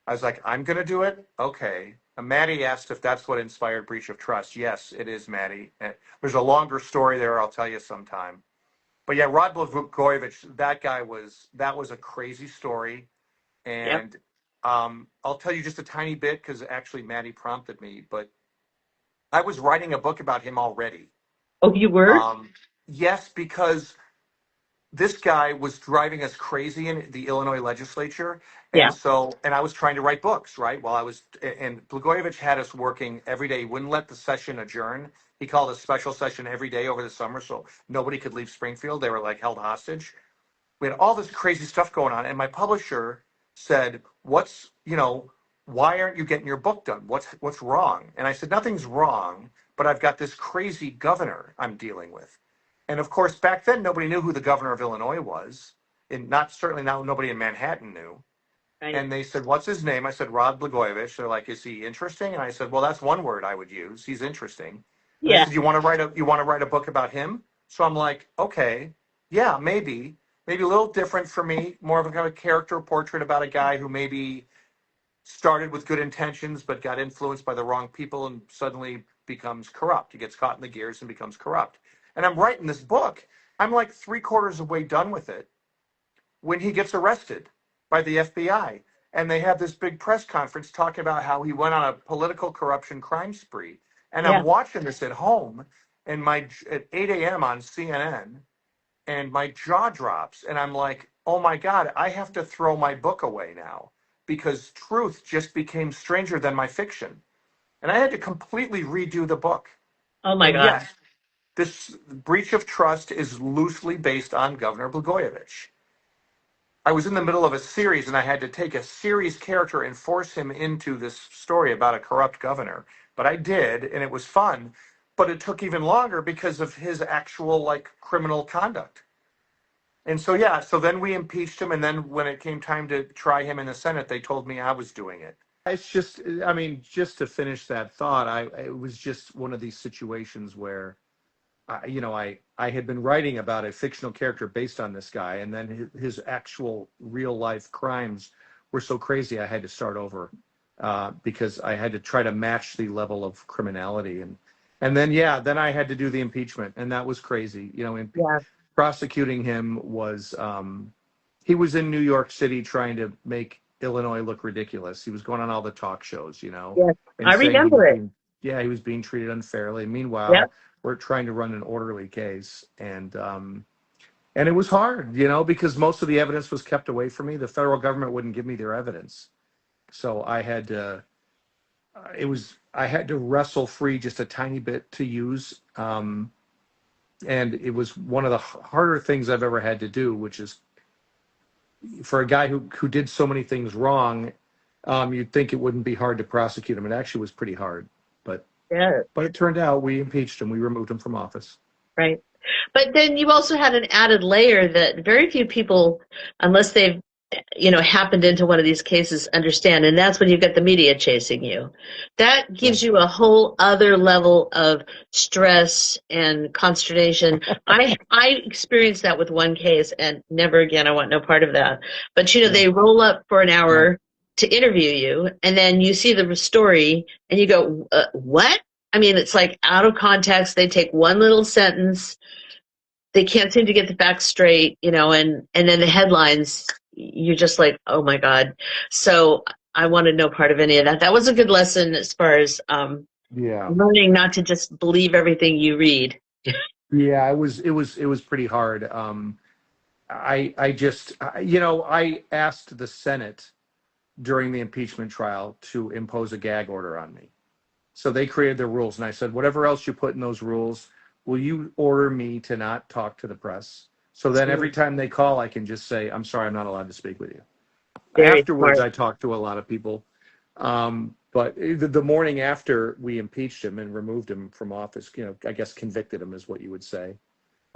S2: I was like, I'm going to do it? Okay. And Maddie asked if that's what inspired breach of trust. Yes, it is, Maddie. And there's a longer story there I'll tell you sometime. But yeah, Rod Blagojevich, that was a crazy story. And I'll tell you just a tiny bit because actually Maddie prompted me. But I was writing a book about him already.
S3: Oh, you were?
S2: Yes, because this guy was driving us crazy in the Illinois legislature.
S3: Yeah.
S2: And I was trying to write books, right? And Blagojevich had us working every day. He wouldn't let the session adjourn. He called a special session every day over the summer so nobody could leave Springfield. They were like held hostage. We had all this crazy stuff going on. And my publisher said, why aren't you getting your book done? What's wrong? And I said, nothing's wrong, but I've got this crazy governor I'm dealing with. And of course, back then, nobody knew who the governor of Illinois was. And certainly now nobody in Manhattan knew.
S3: Right.
S2: And they said, what's his name? I said, Rod Blagojevich. They're like, is he interesting? And I said, well, that's one word I would use. He's interesting. And they
S3: Yeah.
S2: said, you want to write a book about him? So I'm like, okay, yeah, maybe a little different for me, more of a kind of character portrait about a guy who maybe started with good intentions, but got influenced by the wrong people and suddenly becomes corrupt. He gets caught in the gears and becomes corrupt. And I'm writing this book. I'm like 3/4 of the way done with it when he gets arrested by the FBI. And they have this big press conference talking about how he went on a political corruption crime spree. And
S3: Yeah.
S2: I'm watching this at home and at 8 a.m. on CNN, and my jaw drops. And I'm like, oh my God, I have to throw my book away now because truth just became stranger than my fiction. And I had to completely redo the book.
S3: Oh my
S2: And
S3: God.
S2: yes, this breach of trust is loosely based on Governor Blagojevich. I was in the middle of a series and I had to take a series character and force him into this story about a corrupt governor. But I did, and it was fun. But it took even longer because of his actual criminal conduct. And so, yeah, so then we impeached him. And then when it came time to try him in the Senate, they told me I was doing it. It's just, I mean, just to finish that thought, it was just one of these situations where, I had been writing about a fictional character based on this guy, and then his actual real life crimes were so crazy I had to start over because I had to try to match the level of criminality. And then, then I had to do the impeachment, and that was crazy.
S3: Yeah.
S2: Prosecuting him was, he was in New York City trying to make Illinois look ridiculous. He was going on all the talk shows,
S3: Yes.
S2: and
S3: I
S2: saying
S3: remember it.
S2: he was being treated unfairly. Meanwhile,
S3: Yep.
S2: we're trying to run an orderly case, and it was hard, because most of the evidence was kept away from me. The federal government wouldn't give me their evidence, so I had to. I had to wrestle free just a tiny bit to use, and it was one of the harder things I've ever had to do, which is for a guy who did so many things wrong. You'd think it wouldn't be hard to prosecute him. It actually was pretty hard, but it turned out we impeached him. We removed him from office.
S3: Right. But then you also had an added layer that very few people, unless they've, happened into one of these cases, understand. And that's when you've got the media chasing you. That gives you a whole other level of stress and consternation. I experienced that with one case, and never again, I want no part of that. But, they roll up for an hour to interview you, and then you see the story, and you go, what? I mean, it's like out of context. They take one little sentence. They can't seem to get the facts straight, and then the headlines, you're just like, oh my God. So I wanted no part of any of that. That was a good lesson as far as learning not to just believe everything you read.
S2: Yeah, it was pretty hard. I asked the Senate during the impeachment trial to impose a gag order on me. So they created their rules, and I said, whatever else you put in those rules, will you order me to not talk to the press? So then every time they call, I can just say, I'm sorry, I'm not allowed to speak with you. Afterwards, I talked to a lot of people. But the morning after we impeached him and removed him from office, I guess convicted him is what you would say.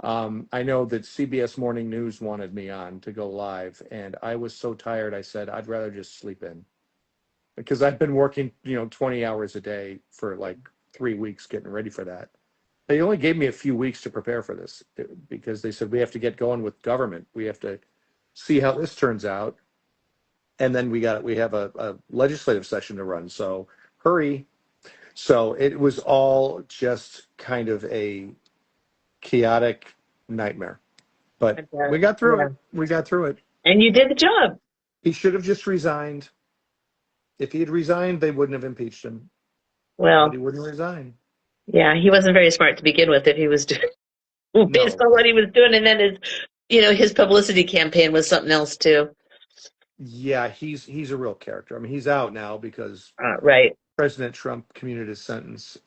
S2: I know that CBS Morning News wanted me on to go live, and I was so tired, I said, I'd rather just sleep in. Because I've been working, 20 hours a day for like 3 weeks getting ready for that. They only gave me a few weeks to prepare for this because they said we have to get going with government. We have to see how this turns out. And then we have a legislative session to run. So hurry. So it was all just kind of a chaotic nightmare. But we got through it. We got through it.
S3: And you did the job.
S2: He should have just resigned. If he had resigned, they wouldn't have impeached him.
S3: Well,
S2: but he wouldn't resign.
S3: Yeah, he wasn't very smart to begin with if he was doing based
S2: No.
S3: on what he was doing, and then his publicity campaign was something else too.
S2: Yeah, he's a real character. I mean, he's out now because
S3: Right.
S2: President Trump commuted his sentence.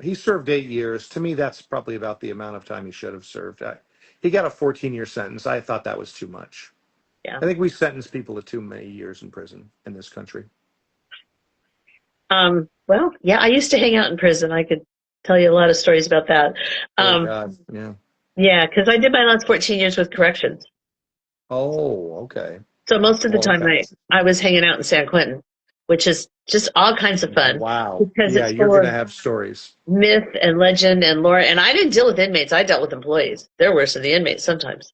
S2: He served 8 years. To me, that's probably about the amount of time he should have served. He got a 14-year sentence. I thought that was too much.
S3: Yeah.
S2: I think we sentence people to too many years in prison in this country.
S3: Well, yeah, I used to hang out in prison. I could tell you a lot of stories about that.
S2: Oh God, yeah.
S3: Yeah, because I did my last 14 years with corrections.
S2: Oh, okay.
S3: So most of the
S2: Well,
S3: time I was hanging out in San Quentin, which is just all kinds of fun.
S2: Wow.
S3: Because
S2: Yeah,
S3: it's
S2: you're
S3: full
S2: gonna
S3: of
S2: have stories.
S3: myth and legend and lore. And I didn't deal with inmates. I dealt with employees. They're worse than the inmates sometimes.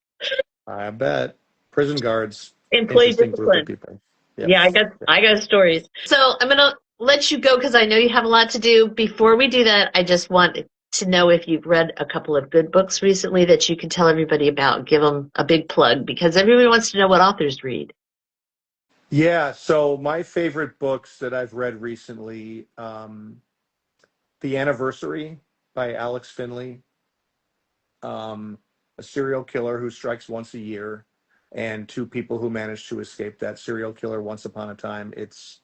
S2: I bet. Prison guards,
S3: Employee
S2: interesting group of
S3: discipline.
S2: people.
S3: Yeah,
S2: Yes.
S3: I got stories. So I'm gonna let you go because I know you have a lot to do. Before we do that, I just want to know if you've read a couple of good books recently that you can tell everybody about. Give them a big plug because everybody wants to know what authors read.
S2: Yeah, so my favorite books that I've read recently, The Anniversary by Alex Finley, a serial killer who strikes once a year, and two people who manage to escape that serial killer once upon a time. It's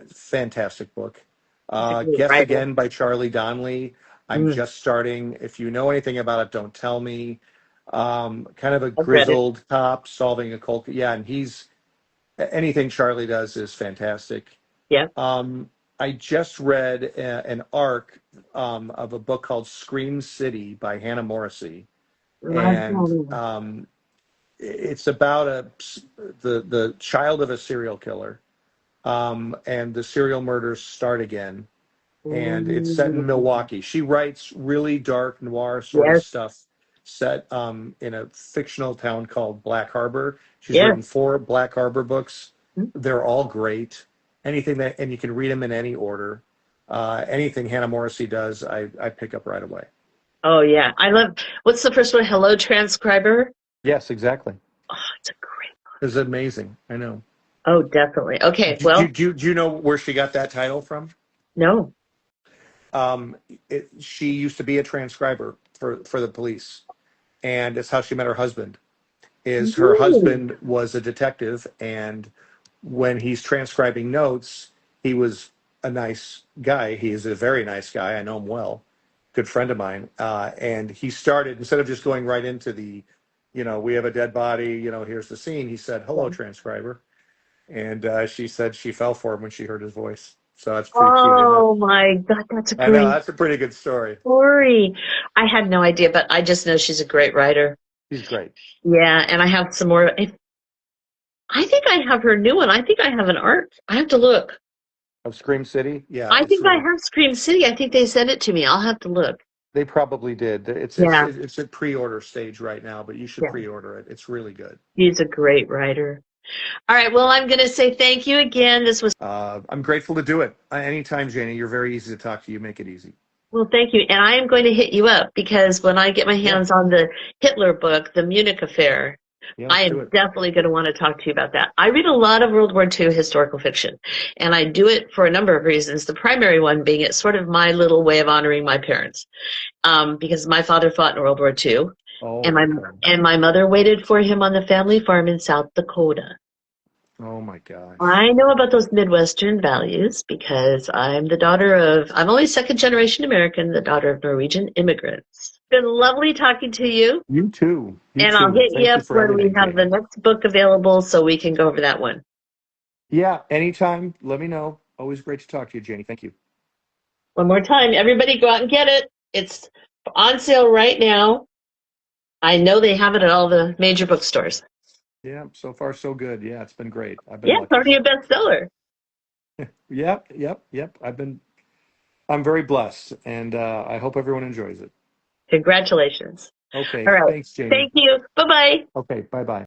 S2: fantastic book. Guess
S3: Right.
S2: Again by Charlie Donnelly. I'm
S3: Mm,
S2: just starting. If you know anything about it, don't tell me. Kind of a
S3: I've read it.
S2: grizzled cop solving a cold. Yeah, and anything Charlie does is fantastic.
S3: Yeah.
S2: I just read an arc of a book called Scream City by Hannah Morrissey, and it's about the child of a serial killer, and the serial murders start again, and it's set in Milwaukee. She writes really dark noir sort of
S3: Yes.
S2: stuff set in a fictional town called Black Harbor. She's
S3: Yeah.
S2: written 4 Black Harbor books. They're all great. And you can read them in any order. Anything Hannah Morrissey does, I pick up right away.
S3: Oh yeah, I love. What's the first one? Hello, Transcriber.
S2: Yes, exactly.
S3: Oh, it's a great.
S2: It's amazing. I know.
S3: Oh, definitely. Okay,
S2: Do,
S3: well,
S2: do you know where she got that title from?
S3: no.
S2: She used to be a transcriber for the police, and it's how she met her husband. Is her husband was a detective, and when he's transcribing notes, he was a nice guy. He is a very nice guy. I know him well, good friend of mine. And he started, instead of just going right into we have a dead body, here's the scene. He said, "Hello, transcriber." And she said she fell for him when she heard his voice. So that's pretty cute.
S3: Oh my God, that's a
S2: I know,
S3: great
S2: that's a pretty good story.
S3: story. I had no idea, but I just know she's a great writer.
S2: He's great.
S3: Yeah, and I have some more. I think I have her new one. I think I have an art. I have to look.
S2: Of Scream City? Yeah.
S3: I think I have Scream City. I think they sent it to me. I'll have to look.
S2: They probably did. It's a pre-order stage right now, but you should pre-order it. It's really good.
S3: He's a great writer. All right. Well, I'm going to say thank you again. This was.
S2: I'm grateful to do it. Anytime, Janie. You're very easy to talk to. You make it easy.
S3: Well, thank you. And I am going to hit you up because when I get my hands on the Hitler book, the Munich Affair, I am definitely going to want to talk to you about that. I read a lot of World War II historical fiction, and I do it for a number of reasons. The primary one being it's sort of my little way of honoring my parents, because my father fought in World War II, and my mother waited for him on the family farm in South Dakota.
S2: Oh my gosh.
S3: I know about those Midwestern values because I'm only second generation American, the daughter of Norwegian immigrants. It's been lovely talking to you.
S2: You too.
S3: I'll hit you up when we have the next book available so we can go over that one.
S2: Yeah, anytime. Let me know. Always great to talk to you, Janie. Thank you.
S3: One more time, everybody go out and get it. It's on sale right now. I know they have it at all the major bookstores.
S2: Yeah, so far so good. Yeah, it's been great. I've been
S3: lucky. It's already a bestseller.
S2: Yep. I'm very blessed, and I hope everyone enjoys it.
S3: Congratulations.
S2: Okay.
S3: All right.
S2: Thanks, Janie.
S3: Thank you. Bye-bye.
S2: Okay. Bye-bye.